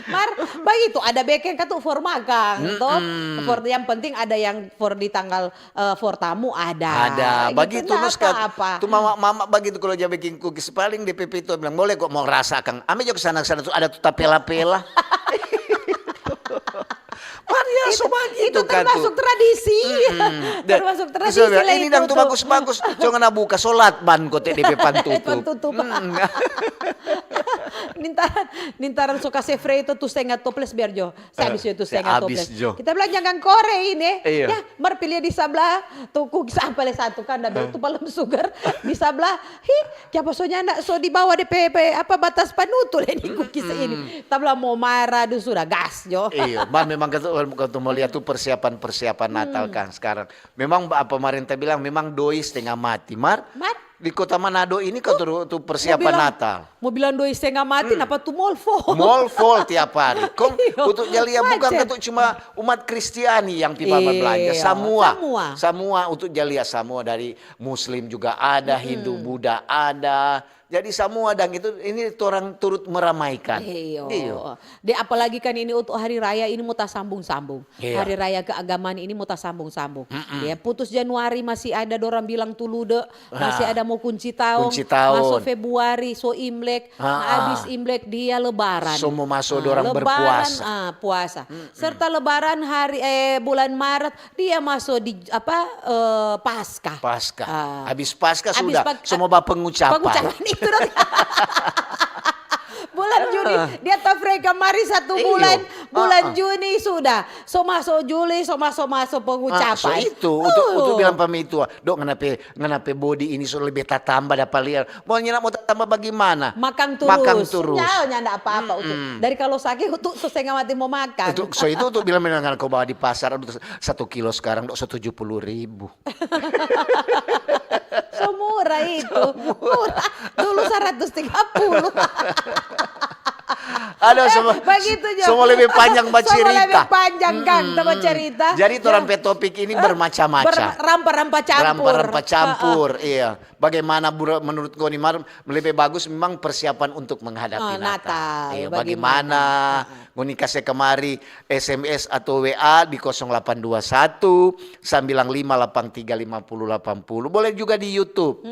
[SPEAKER 2] Mar, begitu ada beken katu for magang toh. For yang penting ada yang for di tanggal for tamu ada.
[SPEAKER 1] Ada. Begitu
[SPEAKER 2] gitu,
[SPEAKER 1] nus
[SPEAKER 2] apa.
[SPEAKER 1] Tuh mama begitu kalau dia bikin cookies paling DPP itu bilang boleh kok mau rasakan. Ame juga sana tuh ada tuh tapela-pela. Maria
[SPEAKER 2] itu termasuk tradisi. Termasuk tradisi lah
[SPEAKER 1] ini dan tuh bagus-bagus. Jangan buka sholat ban kok DP tutup.
[SPEAKER 2] Nintaran suka sefre itu tuh setengah toples biar Jo. Saya habis itu setengah toples. Kita bilang jangan kore ini. Ya, mar pilih di sebelah tuh cookies apa le satu kan ada tuh palem sugar di sebelah. Siapa sonya ndak so di bawah DPP apa batas panutul ini cookies ini. Kita bilang mau marah sudah gas Jo.
[SPEAKER 1] Iya, memang kalau mau lihat tuh persiapan Natal kan sekarang. Memang pemerintah bilang memang doi setengah mati. Di kota Manado ini kau tuh persiapan Natal.
[SPEAKER 2] Mau bilang doi setengah mati, apa tuh mall full?
[SPEAKER 1] Mall full tiap hari. Kong untuk jalia bukan itu cuma umat Kristiani yang pipa berbelanja. Semua untuk jalia semua dari Muslim juga ada, Hindu, Buddha ada. Jadi semua dan itu ini orang turut meramaikan.
[SPEAKER 2] Iya. Apalagi kan ini untuk hari raya ini mau sambung-sambung. Hari raya keagamaan ini mau sambung-sambung. Ya, putus Januari masih ada orang bilang tulude, masih ada mau kunci tahun. Masuk Februari so Imlek, habis Imlek dia Lebaran.
[SPEAKER 1] Semua masuk orang berpuasa.
[SPEAKER 2] Puasa. Serta Lebaran hari bulan Maret dia masuk di Paskah.
[SPEAKER 1] Habis Paskah sudah semua pengucapan itu
[SPEAKER 2] bulan Juni dia tafre kemari 1 bulan Juni sudah so masuk Juli so masuk pengucapan
[SPEAKER 1] untuk bilang pami itu dok nganape body ini so lebih tambah dapat lihat mau tambah bagaimana
[SPEAKER 2] makan terus nyanda apa-apa dari kalau sakit untuk setengah mati mau makan
[SPEAKER 1] itu untuk bilang kau bawa di pasar 1 kilo sekarang dok 70.000.
[SPEAKER 2] So murah itu. Murah. Dulu 130.
[SPEAKER 1] Aduh, semua lebih panjang cerita.
[SPEAKER 2] Semua lebih panjang Kang cerita.
[SPEAKER 1] Jadi orang topik ini bermacam-macam. Rampa-rampa campur. Iya. Bagaimana menurut kau lebih bagus memang persiapan untuk menghadapi Natal. Iya, bagaimana Ngoni kasih kemari SMS atau WA di 0821 955 835080. Boleh juga di YouTube.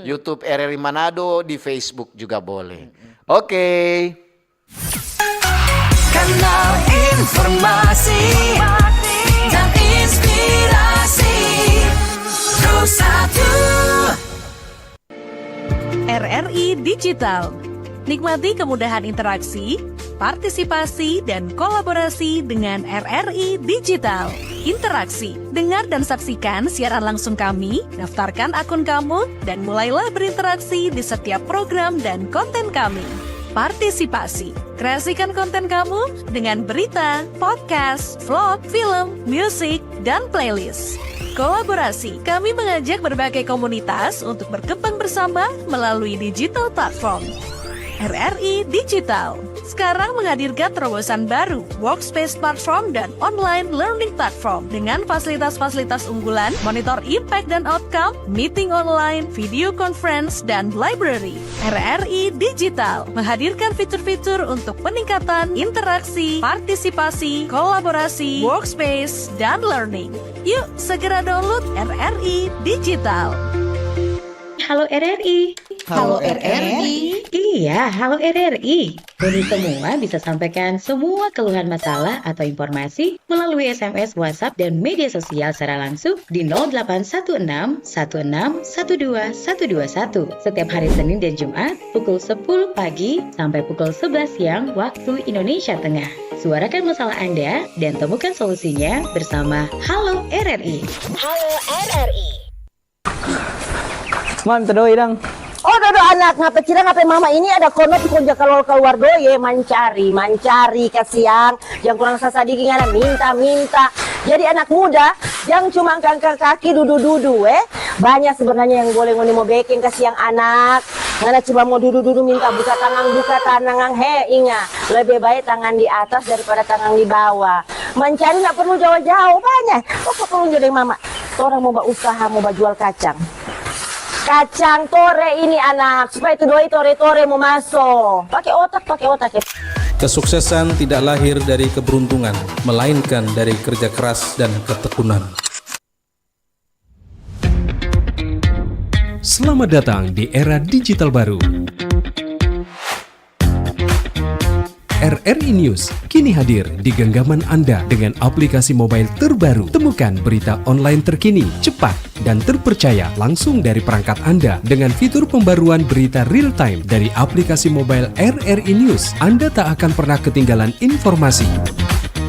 [SPEAKER 1] YouTube RRI Manado, di Facebook juga boleh. Oke.
[SPEAKER 3] Kanal informasi dan inspirasi Pro1
[SPEAKER 4] RRI Digital. Nikmati kemudahan interaksi, partisipasi, dan kolaborasi dengan RRI Digital. Interaksi, dengar dan saksikan siaran langsung kami, daftarkan akun kamu, dan mulailah berinteraksi di setiap program dan konten kami. Partisipasi, kreasikan konten kamu dengan berita, podcast, vlog, film, musik, dan playlist. Kolaborasi, kami mengajak berbagai komunitas untuk berkembang bersama melalui digital platform. RRI Digital sekarang menghadirkan terobosan baru, workspace platform dan online learning platform dengan fasilitas-fasilitas unggulan, monitor impact dan outcome, meeting online, video conference, dan library. RRI Digital menghadirkan fitur-fitur untuk peningkatan interaksi, partisipasi, kolaborasi, workspace, dan learning. Yuk segera download RRI Digital.
[SPEAKER 5] Halo RRI.
[SPEAKER 2] Halo RRI.
[SPEAKER 5] Iya, halo RRI. Kami semua bisa sampaikan semua keluhan masalah atau informasi melalui SMS, WhatsApp, dan media sosial secara langsung di 0816 16 12 121 setiap hari Senin dan Jumat pukul 10 pagi sampai pukul 11 siang waktu Indonesia Tengah. Suarakan masalah Anda dan temukan solusinya bersama Halo RRI.
[SPEAKER 6] Halo RRI.
[SPEAKER 7] Mam, terdoi dong.
[SPEAKER 6] Oh, dodo anak ngapain cira ngapain mama ini ada kono konja keluar doye mancari kasiang yang kurang sasadiki ngana minta. Jadi anak muda yang cuma angkat kaki dudu banyak sebenarnya yang boleh ngoni mau baking kasiang anak. Ngana cuma mau dudu minta buka tangan ingat lebih baik tangan di atas daripada tangan di bawah. Mencari nggak perlu jauh-jauh banyak. Kok perlu jadi mama? Orang mau usaha mau jual kacang tore ini anak supaya itu doi tore mau masuk pakai otak ya.
[SPEAKER 8] Kesuksesan tidak lahir dari keberuntungan, melainkan dari kerja keras dan ketekunan.
[SPEAKER 9] Selamat datang di era digital baru. RRI News kini hadir di genggaman Anda dengan aplikasi mobile terbaru. Temukan berita online terkini, cepat, dan terpercaya langsung dari perangkat Anda dengan fitur pembaruan berita real time dari aplikasi mobile RRI News. Anda tak akan pernah ketinggalan informasi.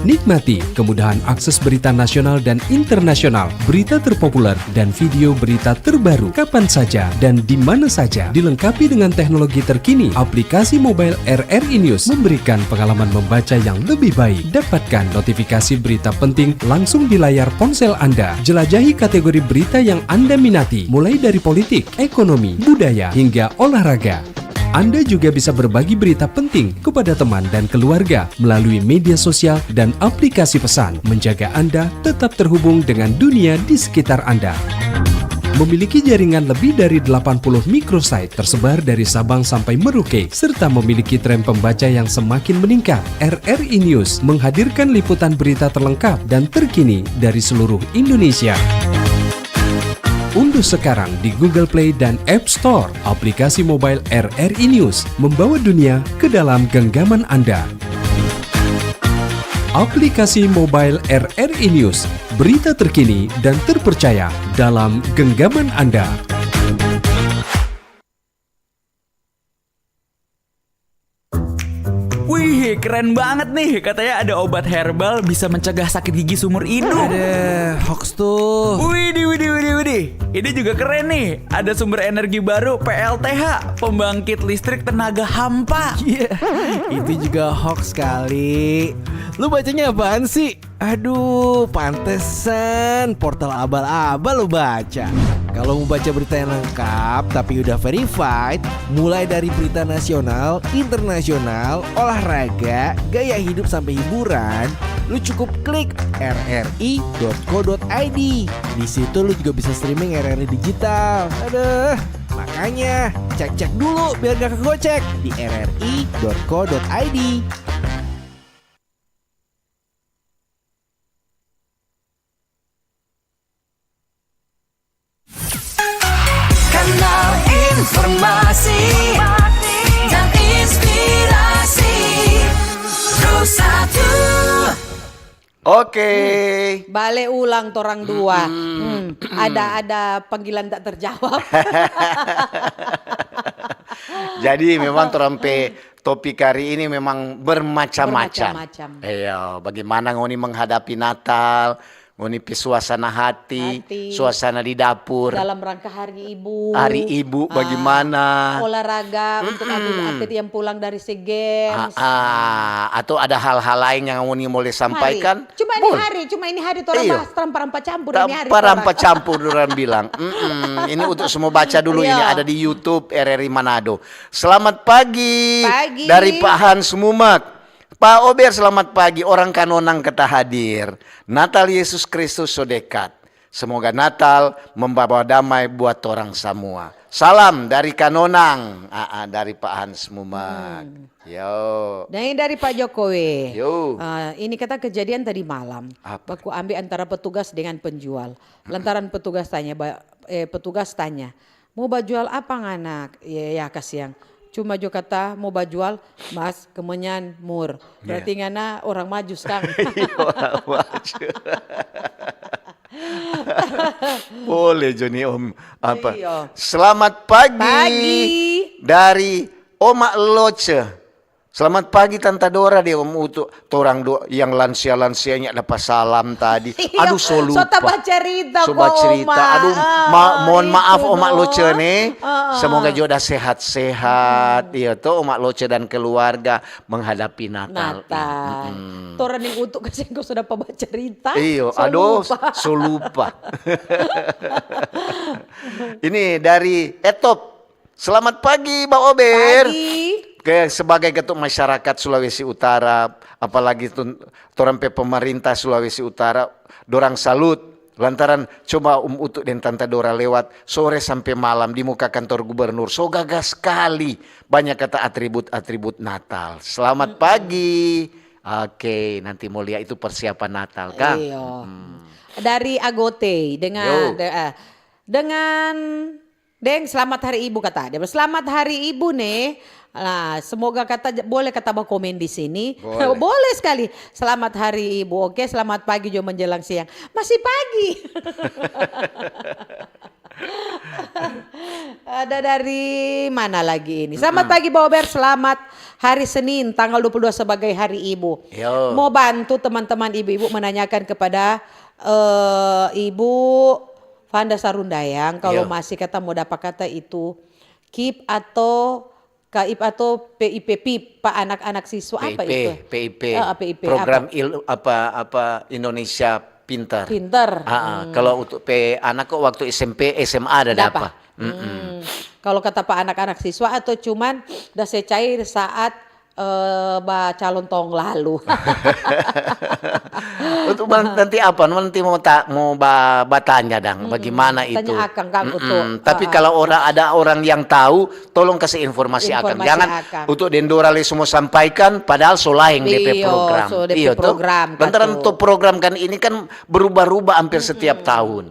[SPEAKER 9] Nikmati kemudahan akses berita nasional dan internasional, berita terpopuler, dan video berita terbaru kapan saja dan di mana saja. Dilengkapi dengan teknologi terkini, aplikasi mobile RRI News memberikan pengalaman membaca yang lebih baik. Dapatkan notifikasi berita penting langsung di layar ponsel Anda. Jelajahi kategori berita yang Anda minati, mulai dari politik, ekonomi, budaya, hingga olahraga. Anda juga bisa berbagi berita penting kepada teman dan keluarga melalui media sosial dan aplikasi pesan, menjaga Anda tetap terhubung dengan dunia di sekitar Anda. Memiliki jaringan lebih dari 80 microsite tersebar dari Sabang sampai Merauke, serta memiliki tren pembaca yang semakin meningkat. RRI News menghadirkan liputan berita terlengkap dan terkini dari seluruh Indonesia. Unduh sekarang di Google Play dan App Store aplikasi mobile RRI News, membawa dunia ke dalam genggaman Anda. Aplikasi mobile RRI News, berita terkini dan terpercaya dalam genggaman Anda.
[SPEAKER 10] Wih, keren banget nih. Katanya ada obat herbal bisa mencegah sakit gigi seumur hidup.
[SPEAKER 7] Ada hoax tuh.
[SPEAKER 10] Widih. Ini juga keren nih. Ada sumber energi baru PLTH, pembangkit listrik tenaga hampa.
[SPEAKER 7] Iya, itu juga hoax kali. Lu bacanya apaan sih? Aduh, pantesan portal abal-abal lu baca. Kalau mau baca berita yang lengkap tapi udah verified, mulai dari berita nasional, internasional, olahraga, gaya hidup sampai hiburan, lu cukup klik rri.co.id. Di situ lu juga bisa streaming RRI digital. Aduh, makanya cek dulu biar gak kegocek di rri.co.id.
[SPEAKER 3] Kanal informasi dan inspirasi Terus satu.
[SPEAKER 1] Oke.
[SPEAKER 2] Balik ulang torang dua. Ada panggilan tak terjawab.
[SPEAKER 1] Jadi memang terampe topik hari ini memang bermacam-macam.
[SPEAKER 2] Bermacam-macam.
[SPEAKER 1] Iya, bagaimana ngoni menghadapi Natal, ngoni suasana hati, suasana di dapur.
[SPEAKER 2] Dalam rangka Hari Ibu.
[SPEAKER 1] Hari Ibu bagaimana?
[SPEAKER 2] Olahraga untuk atlet yang pulang dari SEA Games.
[SPEAKER 1] Atau ada hal-hal lain yang ngoni boleh sampaikan?
[SPEAKER 2] Cuma ini hari orang bahas rampa campur ini hari.
[SPEAKER 1] Rampa campur orang bilang. Ini untuk semua baca dulu, ini ada di YouTube RRI Manado. Selamat pagi. Dari Pak Hans Mumak. Pak Ober, selamat pagi. Orang Kanonang kata hadir. Natal Yesus Kristus so dekat. Semoga Natal membawa damai buat orang semua. Salam dari Kanonang. Dari Pak Hans Mumak. Yo.
[SPEAKER 2] Dan ini dari Pak Jokowi.
[SPEAKER 1] Yo.
[SPEAKER 2] Ini kata kejadian tadi malam. Aku ambil antara petugas dengan penjual. Lantaran petugas tanya, mau jual apa anak? Ya kasihan. cuma jo kata mau bajual mas kemenyan mur. Berarti ngana orang maju Kang.
[SPEAKER 1] Orang maju. Boleh Joni Om apa?
[SPEAKER 2] Iya.
[SPEAKER 1] Selamat pagi,
[SPEAKER 2] Pagi.
[SPEAKER 1] dari Oma Loce. Selamat pagi Tante Dora deh Om Utu. Torang yang lansia-lansianya dapat salam tadi. Aduh so lupa.
[SPEAKER 2] Sota baca cerita
[SPEAKER 1] Sobat
[SPEAKER 2] kok
[SPEAKER 1] cerita.
[SPEAKER 2] Oma.
[SPEAKER 1] Aduh mohon maaf
[SPEAKER 2] itu
[SPEAKER 1] Oma
[SPEAKER 2] no.
[SPEAKER 1] Loce nih. Semoga jodoh sehat-sehat. Iya tuh Oma Loce dan keluarga menghadapi Natal.
[SPEAKER 2] Toran yang untuk kasih kau sudah baca cerita.
[SPEAKER 1] Iyo,
[SPEAKER 2] So
[SPEAKER 1] aduh,
[SPEAKER 2] lupa.
[SPEAKER 1] so lupa. Ini dari Etop. Selamat pagi, Mbak Ober.
[SPEAKER 2] Pagi.
[SPEAKER 1] Sebagai ketua masyarakat Sulawesi Utara, apalagi torang pemerintah Sulawesi Utara, dorang salut. Lantaran coba Utuk dan Tante Dora lewat sore sampai malam di muka kantor gubernur. So gagah sekali. Banyak kata atribut-atribut Natal. Selamat pagi. Oke, nanti mau lihat itu persiapan Natal, Kang.
[SPEAKER 2] Iya. Dari Agote dengan selamat hari ibu kata dia. Selamat hari ibu nih. Nah, semoga boleh kata komen di sini.
[SPEAKER 1] Boleh.
[SPEAKER 2] Boleh sekali. Selamat hari ibu. Oke, selamat pagi jo menjelang siang. Masih pagi. Ada dari mana lagi ini? Selamat pagi Mbak Ober, selamat hari Senin tanggal 22 sebagai hari ibu.
[SPEAKER 1] Yo.
[SPEAKER 2] Mau bantu teman-teman ibu-ibu menanyakan kepada Ibu Fanda Sarundayang kalau masih kata mau dapat kata itu KIP atau PIP Pak anak-anak siswa apa itu?
[SPEAKER 1] PIP.
[SPEAKER 2] PIP
[SPEAKER 1] Program
[SPEAKER 2] apa?
[SPEAKER 1] Indonesia Pintar.
[SPEAKER 2] Pintar.
[SPEAKER 1] Kalau untuk anak kok waktu SMP SMA ada dapat.
[SPEAKER 2] Kalau kata Pak anak-anak siswa atau cuman dah saya cair saat calon tong lalu.
[SPEAKER 1] Untuk nanti apa? Nanti mau batanya dang. Bagaimana itu?
[SPEAKER 2] Tanya Akang Kang untuk.
[SPEAKER 1] Tapi kalau ada orang yang tahu, tolong kasih informasi Akang. Jangan untuk Dendora le semua sampaikan, padahal solaing DP program.
[SPEAKER 2] Iya program.
[SPEAKER 1] Lantaran untuk program kan ini kan berubah-ubah hampir setiap tahun.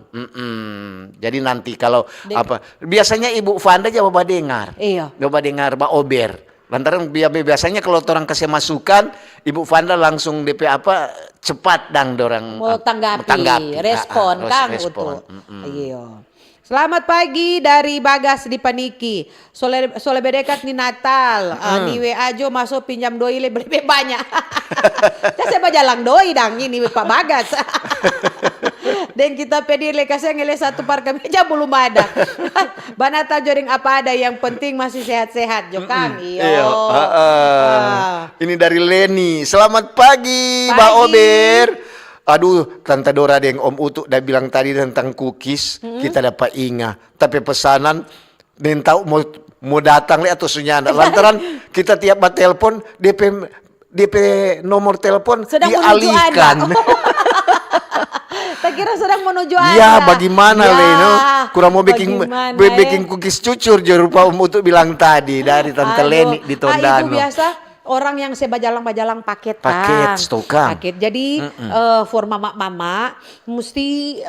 [SPEAKER 1] Jadi nanti kalau apa? Biasanya Ibu Fanda jawab dengar.
[SPEAKER 2] Iya.
[SPEAKER 1] Jawab dengar Mbak Ober. Lantaran biasanya kalau orang kasih masukan, Ibu Fanda langsung DP apa cepat dang dorang
[SPEAKER 2] mau tanggapi. Respon Kang
[SPEAKER 1] respon.
[SPEAKER 2] Iya. Selamat pagi dari Bagas di Paniki. Sole bedekat ni Natal. Ni WA jo masuk pinjam doi le lebih banyak. Saya bajalang doi dang ini Pak Bagas. Dan kita pedir le kasih ngele satu parka meja belum ada. Banata joring apa ada yang penting masih sehat-sehat jo Kang. Iyo.
[SPEAKER 1] Ini dari Leni. Selamat pagi. Mbak Ober. Aduh, Tante Dora yang Om Utuk udah bilang tadi tentang cookies, kita dapat ingat. Tapi pesanan, dan tahu mau datang atau sunyanda. Lantaran kita tiap telepon, DP nomor telepon
[SPEAKER 2] sedang
[SPEAKER 1] dialihkan.
[SPEAKER 2] Tak kira sedang menuju Anda.
[SPEAKER 1] Ya, bagaimana Leno? Kurang mau baking cookies cucur, rupa Om Utuk bilang tadi dari Tante Leni di Tondano.
[SPEAKER 2] Itu biasa. Orang yang saya bajalang paket
[SPEAKER 1] stokan.
[SPEAKER 2] Paket. Jadi for mama mesti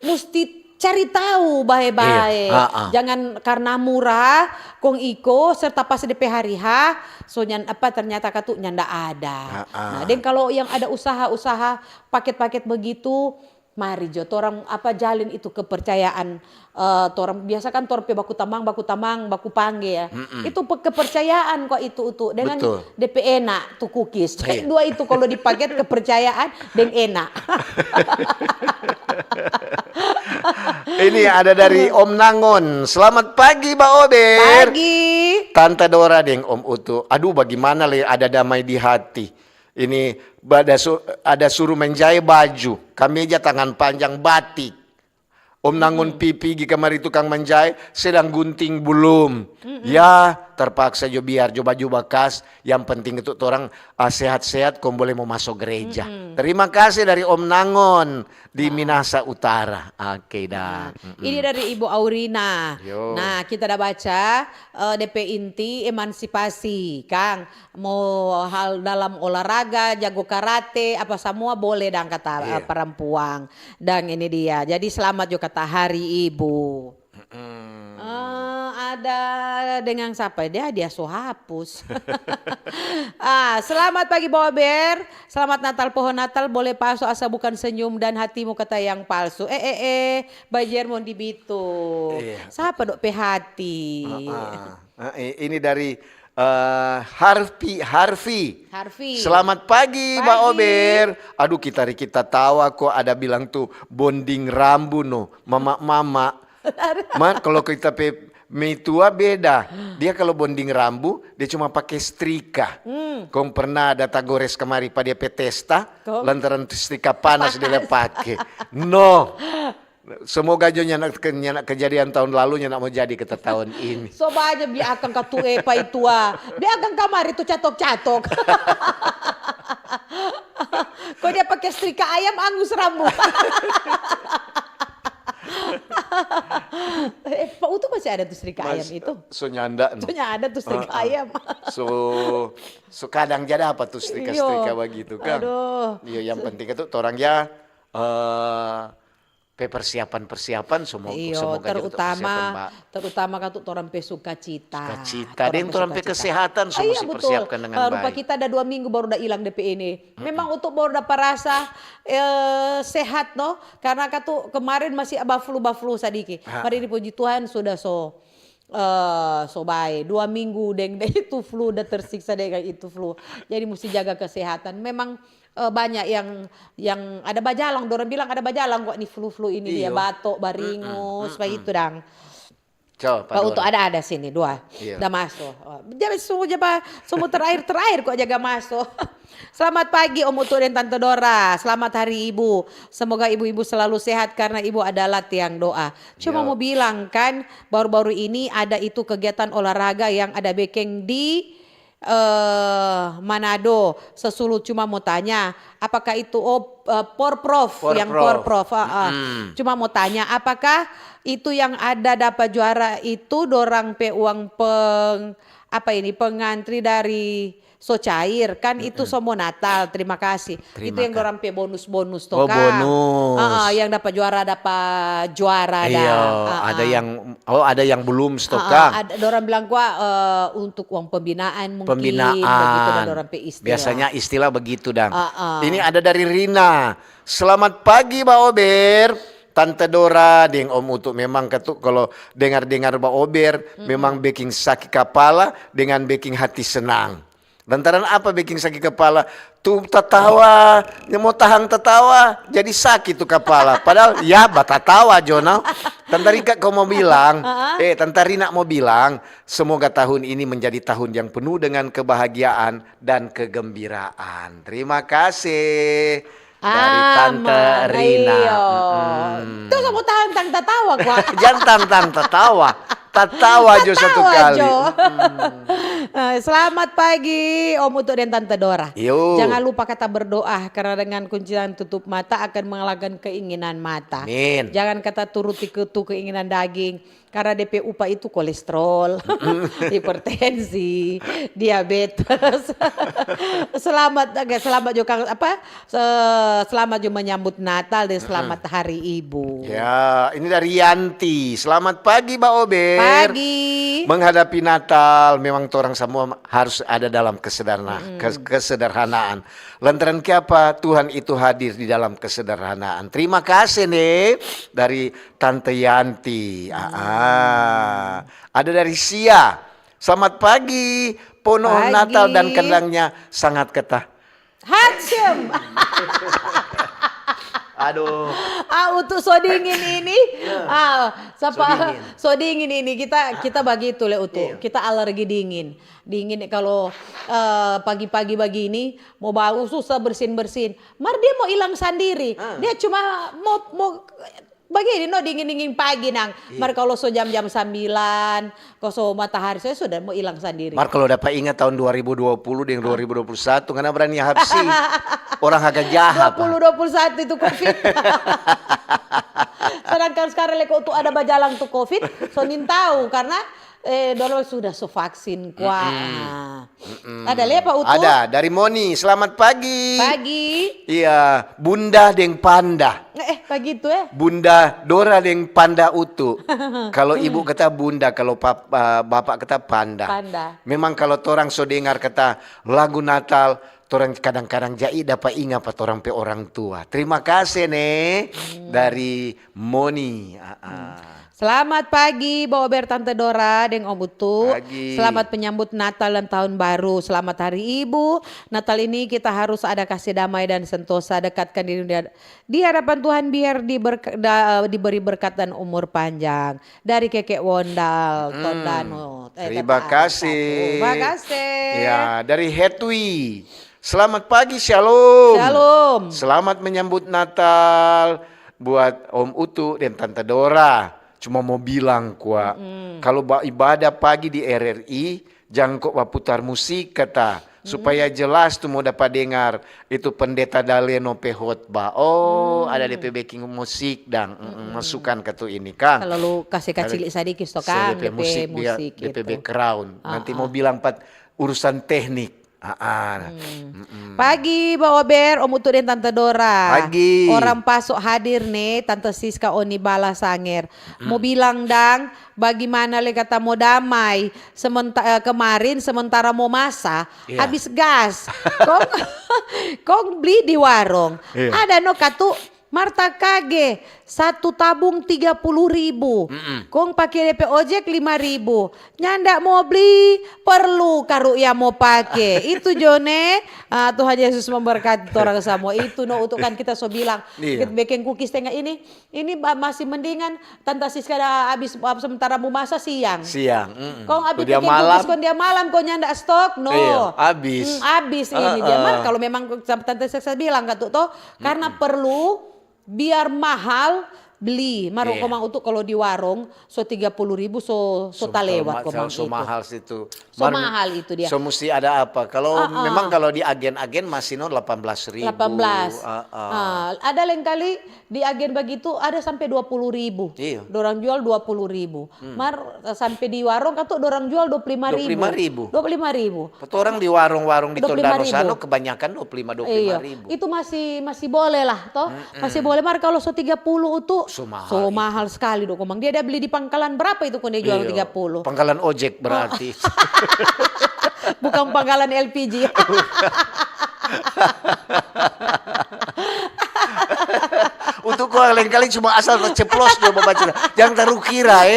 [SPEAKER 2] mesti cari tahu baik-baik.
[SPEAKER 1] Iya.
[SPEAKER 2] Jangan karena murah kong iko serta pas DP hari H ternyata katuknya ndak ada. Nah, dan kalau yang ada usaha-usaha paket-paket begitu, mari jo orang jalin itu kepercayaan. Orang biasa kan torpe baku tamang baku pangge ya. Itu kepercayaan kok itu dengan DP enak tuh cookies. Dua itu kalau dipaket kepercayaan dan enak.
[SPEAKER 1] Ini ada dari Om Nangon. Selamat pagi Mbak Ober.
[SPEAKER 2] Pagi.
[SPEAKER 1] Tante Dora deng Om Utu. Aduh bagaimana ada damai di hati. Ini ada suruh menjahit baju, kemeja tangan panjang batik. Om Nangun pipi di kamar itu Kang menjahit, sedang gunting belum. Ya terpaksa jo biar baju bekas. Yang penting itu orang sehat-sehat, kau boleh mau masuk gereja. Terima kasih dari Om Nangon di Minahasa Utara. Oke dah.
[SPEAKER 2] Ini dari Ibu Aurina.
[SPEAKER 1] Yo.
[SPEAKER 2] Nah kita udah baca DP inti emansipasi, Kang. Mau hal dalam olahraga, jago karate, apa semua boleh dan kata perempuan. Dan ini dia. Jadi selamat juga kata Hari Ibu. ada dengan siapa dia so hapus. Selamat pagi Bober, selamat Natal, pohon Natal boleh palsu asal bukan senyum dan hatimu kata yang palsu. Bajer mau dibitu. Siapa dok hati?
[SPEAKER 1] Ini dari Harvey. Selamat pagi, Mbak Ober. Aduh, kita tawa kok ada bilang tuh bonding rambu no, mama. Kalau kita tua beda. Dia kalau bonding rambu dia cuma pakai setrika. Kau pernah ada tagores kemari pada dia petesta lantaran setrika panas dia pakai. No. Semoga jo nyanak kejadian tahun lalu nyanak mau jadi kita tahun ini.
[SPEAKER 2] Coba aja biar akan katu epa itua. Biar akan kamar itu catok-catok. Kok dia pakai setrika ayam angus rambut. Pak Utu masih ada tuh setrika ayam itu.
[SPEAKER 1] So nyanda.
[SPEAKER 2] Ada tuh setrika ayam.
[SPEAKER 1] So kadang jadi apa tuh setrika begitu kan. Iya, yang penting itu orang ya persiapan semoga
[SPEAKER 2] terutama kan tuh orang suka cita
[SPEAKER 1] dan orang kesehatan semua persiapkan dengan baik.
[SPEAKER 2] Rupa kita ada 2 minggu baru udah hilang DP ini. Memang untuk baru dapat rasa sehat no, karena kan tuh kemarin masih flu sadiki. Mari dipuji Tuhan sudah so baik 2 minggu deng itu flu udah tersiksa dengan itu flu. Jadi mesti jaga kesehatan. Memang banyak yang ada bajalang, dorang bilang ada bajalang kok nih flu ini dia batuk, baringus, begitu dang. Pak Uto ada sini 2, udah masuk. Jadi semua terakhir kok jaga masuk. Selamat pagi Om Uto dan Tante Dora, selamat Hari Ibu. Semoga ibu-ibu selalu sehat karena ibu adalah tiang doa. Cuma mau bilang kan baru-baru ini ada itu kegiatan olahraga yang ada backing di Manado, Sesulut. Cuma mau tanya apakah itu Porprov. Cuma mau tanya apakah itu yang ada dapat juara itu dorang uang pengantri dari Socair kan itu semua Natal. Terima kasih. Itu yang dorang bonus toh kan.
[SPEAKER 1] Bonus.
[SPEAKER 2] Yang dapat juara
[SPEAKER 1] ada yang belum stoka.
[SPEAKER 2] Dorang bilang untuk uang pembinaan mungkin begitu dan dorang istilah.
[SPEAKER 1] Biasanya istilah begitu dang. Ini ada dari Rina. Selamat pagi Mbak Ober. Tante Dora dengan Om Utu memang ketuk kalau dengar Mbak Ober memang baking sakit kepala dengan baking hati senang. Lantaran apa baking sakit kepala? Tuh tertawa, mau tahan tertawa, jadi sakit tuh kepala. Padahal ya batatawa Jonal. Tante Rika kau mau bilang, Tante Rina mau bilang, semoga tahun ini menjadi tahun yang penuh dengan kebahagiaan dan kegembiraan. Terima kasih. Dari Tante Rina.
[SPEAKER 2] Tuh kamu tahan tertawa kok.
[SPEAKER 1] Jangan tahan tertawa. Tertawa jo satu kali.
[SPEAKER 2] Selamat pagi Om Uto dan Tante Dora.
[SPEAKER 1] Yo.
[SPEAKER 2] Jangan lupa kata berdoa karena dengan kuncian tutup mata akan mengalahkan keinginan mata.
[SPEAKER 1] Amin.
[SPEAKER 2] Jangan kata turuti keinginan daging karena DP UPA itu kolesterol, hipertensi, diabetes. Selamat juga selamat juga menyambut Natal dan selamat Hari Ibu.
[SPEAKER 1] Ya, ini dari Yanti. Selamat pagi Mbak Ober.
[SPEAKER 2] Pagi.
[SPEAKER 1] Menghadapi Natal memang orang semua harus ada dalam kesederhanaan. Lantaran apa? Tuhan itu hadir di dalam kesederhanaan. Terima kasih nih dari Tante Yanti. Ada dari Sia. Selamat pagi. Pohon Natal dan kandangnya sangat ketah.
[SPEAKER 2] Hancem.
[SPEAKER 1] Aduh.
[SPEAKER 2] Untuk so dingin ini. So dingin ini kita begitu le Utu. Kita alergi dingin. Dingin kalau pagi-pagi begini mau bau susah bersin. Mar dia mau hilang sendiri. Dia cuma mau begini dingin pagi nang. Mar kalau so jam-jam 9, kalau so matahari saya sudah mau hilang sendiri.
[SPEAKER 1] Mar kalau dapat ingat tahun 2020 dengan 2021 karena berani habsi. Orang agak jahat.
[SPEAKER 2] 2021 itu Covid. Sedangkan sekarang leko tuh ada bajalang tuh Covid, so nin tahu karena Dolo sudah vaksin kuah. Ada lihat Pak Utu?
[SPEAKER 1] Ada dari Moni. Selamat pagi.
[SPEAKER 2] Pagi.
[SPEAKER 1] Iya, Bunda deng Panda.
[SPEAKER 2] Pagi itu ya.
[SPEAKER 1] Bunda Dora deng Panda Utu. Kalau ibu kata Bunda, kalau bapak kata Panda.
[SPEAKER 2] Panda.
[SPEAKER 1] Memang kalau torang so dengar kata lagu Natal, torang kadang-kadang jai dapat ingat apa torang pe orang tua. Terima kasih nih dari Moni.
[SPEAKER 2] Selamat pagi Bawa Ber Tante Dora dan Om Utu.
[SPEAKER 1] Pagi.
[SPEAKER 2] Selamat menyambut Natal dan Tahun Baru. Selamat Hari Ibu. Natal ini kita harus ada kasih damai dan sentosa. Dekatkan diri di hadapan Tuhan biar diberi berkat dan umur panjang. Dari Kekek Wondal, Tondano.
[SPEAKER 1] Terima kasih.
[SPEAKER 2] Terima kasih.
[SPEAKER 1] Ya, dari Hetwi. Selamat pagi, Shalom.
[SPEAKER 2] Shalom.
[SPEAKER 1] Selamat menyambut Natal buat Om Utu dan Tante Dora. Cuma mau bilang kuah, kalau ibadah pagi di RRI, jangan kok putar musik kata. Supaya jelas tuh mau dapat dengar itu pendeta Daleno pe khotbah. Oh, ada DP backing musik dan masukkan ke tuh ini Kang.
[SPEAKER 2] Kalau lu kasih cilik sedikit toh kan
[SPEAKER 1] DP musik
[SPEAKER 2] gitu.
[SPEAKER 1] DP background. Nanti mau bilang urusan teknik.
[SPEAKER 2] Pagi Bawa Ber, Om Utu dan Tante Dora.
[SPEAKER 1] Pagi.
[SPEAKER 2] Orang pasok hadir nih, Tante Siska Oni Bala Sanger. Mau bilang dang, bagaimana le kata mau damai. Kemarin sementara mau masak, habis gas. Kong beli di warung. Ada no katu Marta kage 1 tabung 30.000. Kong pakai DP ojek 5.000. Nyandak mau beli perlu karu ya mau pakai. Itu Jone. Tuhan Yesus memberkati orang semua. Itu no untuk kan kita so bilang. Kita bikin cookies tengah ini masih mendingan Tante Siska habis sementara mau masak siang. Kong habis bikin cookies kong dia malam kong nyandak stok no. Habis ini dia kalau memang Tante Siska bilang kata tuh karena perlu biar mahal beli maruk komang untuk kalau di warung 30.000 so talewat komang itu.
[SPEAKER 1] Mahal situ.
[SPEAKER 2] Mahal itu dia.
[SPEAKER 1] So mesti ada apa? Kalau memang kalau di agen-agen masih 18.000.
[SPEAKER 2] 18. Ada lain kali di agen begitu ada sampai 20.000.
[SPEAKER 1] Iya.
[SPEAKER 2] Dorang jual 20.000. Sampai di warung kan tuh dorang jual 25.000. 25.000.
[SPEAKER 1] Orang di warung-warung di Tondano sana kebanyakan 25.000.
[SPEAKER 2] Iya. Itu masih boleh lah toh. Masih boleh mar kalau 30 itu so mahal sekali dong komang. Dia beli di pangkalan berapa itu kok dia jual 30?
[SPEAKER 1] Pangkalan ojek berarti.
[SPEAKER 2] Bukan pangkalan LPG.
[SPEAKER 1] Untuk kau lain kali cuma asal terceplos dia membaca. Jangan taruh kira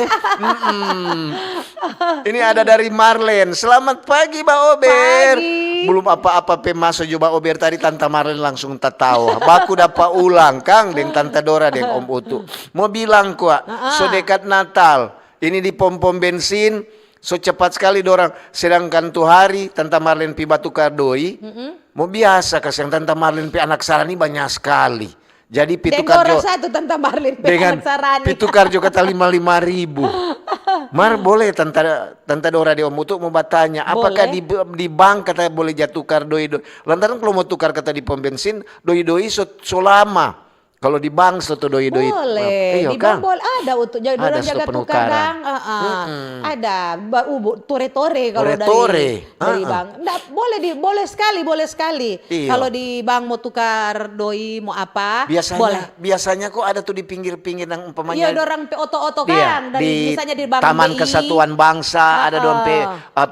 [SPEAKER 1] Ini ada dari Marlen. Selamat pagi Mbak Ober. Belum apa-apa masuk juga Ober tadi Tante Marlen langsung tahu. Baku dapat ulang Kang dengan Tante Dora dengan Om Utu. Mau bilang kuat, so dekat Natal. Ini di pom-pom bensin. So cepat sekali dorang. Sedangkan tuh hari Tante Marlen pi Batu Kardoi. Mau biasa kasih Tante Marlen pi anak sarani banyak sekali. Jadi Pitukarjo
[SPEAKER 2] satu Tante Marlen
[SPEAKER 1] dengan Pitukarjo kata 55.000. Mar boleh Tante Dora di Om Utu mau bertanya apakah di bank kata boleh jatuhkan doi. Lantaran kalau mau tukar kata di pom bensin doi so lama. Kalau di bank satu doi
[SPEAKER 2] boleh, di bank boleh ada untuk jaga tukar ada tore-tore kalau dari bank. Nggak, boleh sekali. Kalau di bank mau tukar doi mau apa?
[SPEAKER 1] Biasanya kok ada tuh di pinggir-pinggir yang umpamanya.
[SPEAKER 2] Iya, ada orang oto-oto kan dari misalnya di bank
[SPEAKER 1] Taman
[SPEAKER 2] BI.
[SPEAKER 1] Kesatuan Bangsa ada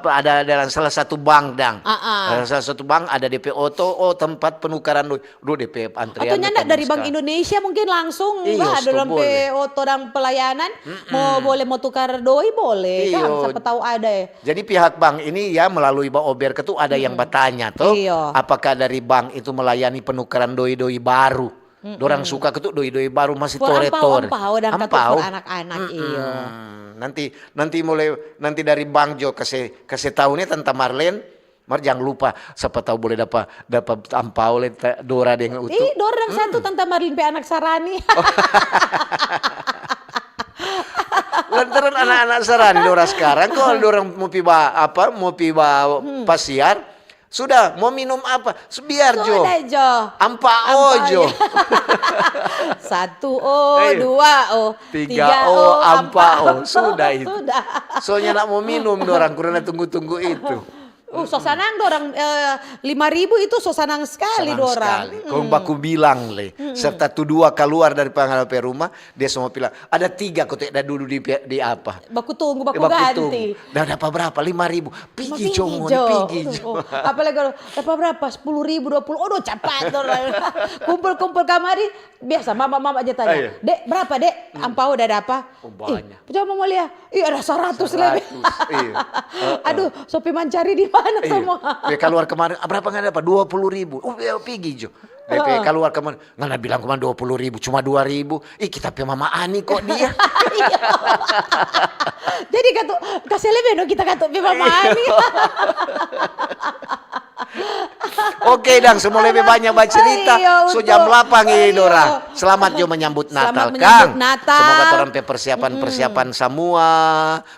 [SPEAKER 1] ada dalam salah satu bank salah satu bank ada DP Oto tempat penukaran DP antrian.
[SPEAKER 2] Atau nyandak dari Bank Indonesia mungkin langsung dalam oto dan pelayanan mau tukar doi boleh kan siapa tahu ada ya.
[SPEAKER 1] Jadi pihak bank ini ya melalui Mbak Ober itu ada yang bertanya tuh apakah dari bank itu melayani penukaran doi-doi baru. Dorang suka ketuk doi-doi baru masih tore-tore.
[SPEAKER 2] Ampau anak-anak
[SPEAKER 1] Nanti dari bank Jo kasih tahu nih Tante Marlen. Mar jangan lupa siapa tahu boleh dapat ampau oleh Dora dengan Utu.
[SPEAKER 2] Dora satu Tante Marlen pe anak sarani.
[SPEAKER 1] Lantaran anak-anak sarani Dora sekarang kalau orang mau piba pasiar Sudah, mau minum apa? Biar Jo.
[SPEAKER 2] Sudah Jo.
[SPEAKER 1] Ampa Jo.
[SPEAKER 2] 1 O, 2 O,
[SPEAKER 1] 3 O, ampa O. Sudah itu.
[SPEAKER 2] Sudah.
[SPEAKER 1] Soalnya nak mau minum dorang, kurang tunggu-tunggu itu.
[SPEAKER 2] So sanang dorang 5.000 itu so sanang sekali
[SPEAKER 1] Senang
[SPEAKER 2] dorang.
[SPEAKER 1] sekali. Kau baku bilang le, serta tu 2 keluar dari pengalaman rumah, dia semua bilang ada 3 kau tidak dulu di apa?
[SPEAKER 2] Baku tunggu, baku ganti.
[SPEAKER 1] Dan dapat berapa? 5.000. Pigi Jo, pigi Jo.
[SPEAKER 2] Apalagi kalau dapat berapa? 10.000, 20. Oh, cepat dorang. Kumpul-kumpul kamari, biasa mama aja tanya. Dek, berapa Dek? Ampau udah ada apa?
[SPEAKER 1] Oh, banyak.
[SPEAKER 2] Coba mau lihat. Iya ada 100 lebih.
[SPEAKER 1] Iya.
[SPEAKER 2] Aduh, Sopi mencari di mana semua.
[SPEAKER 1] Dia keluar kemarin, berapa nggak dapat? 20.000. Oh, pergi Jo. DP keluar kemarin, nggak bilang kemarin 20.000, cuma 2.000. Kita pe Mama Ani kok dia.
[SPEAKER 2] Jadi kasih lebih dong kita pe Mama Ani.
[SPEAKER 1] Oke Dang, semua lebih banyak baca cerita. So jam 8 ini Dora. Selamat Jo menyambut Natal Kang. Semoga orang persiapan semua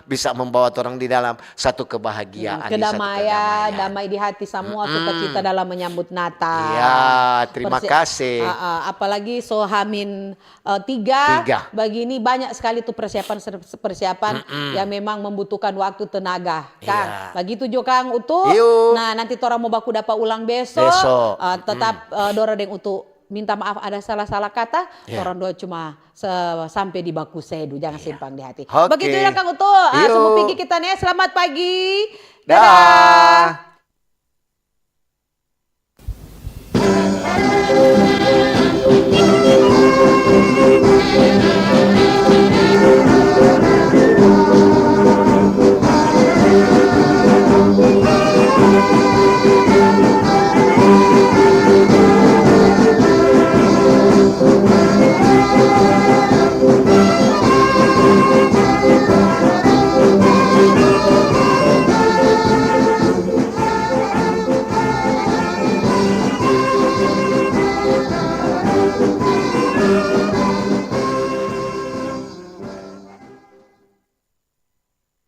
[SPEAKER 1] bisa membawa orang di dalam satu kebahagiaan.
[SPEAKER 2] Kedamaian, damai di hati semua, sukacita dalam menyambut Natal.
[SPEAKER 1] Iya, terima kasih.
[SPEAKER 2] Apalagi so Hamin 3. Bagi ini banyak sekali tuh persiapan yang memang membutuhkan waktu tenaga. Kang, begitu Jo Kang Utu. Nah, nanti orang mau baku dapat ulang besok. Tetap Dora deng Utu minta maaf ada salah-salah kata. Orang doa cuma sampai di baku sedu, jangan simpang di hati. Begitu ya Kang Utu. Semua pergi kita nih. Selamat pagi. Dadah.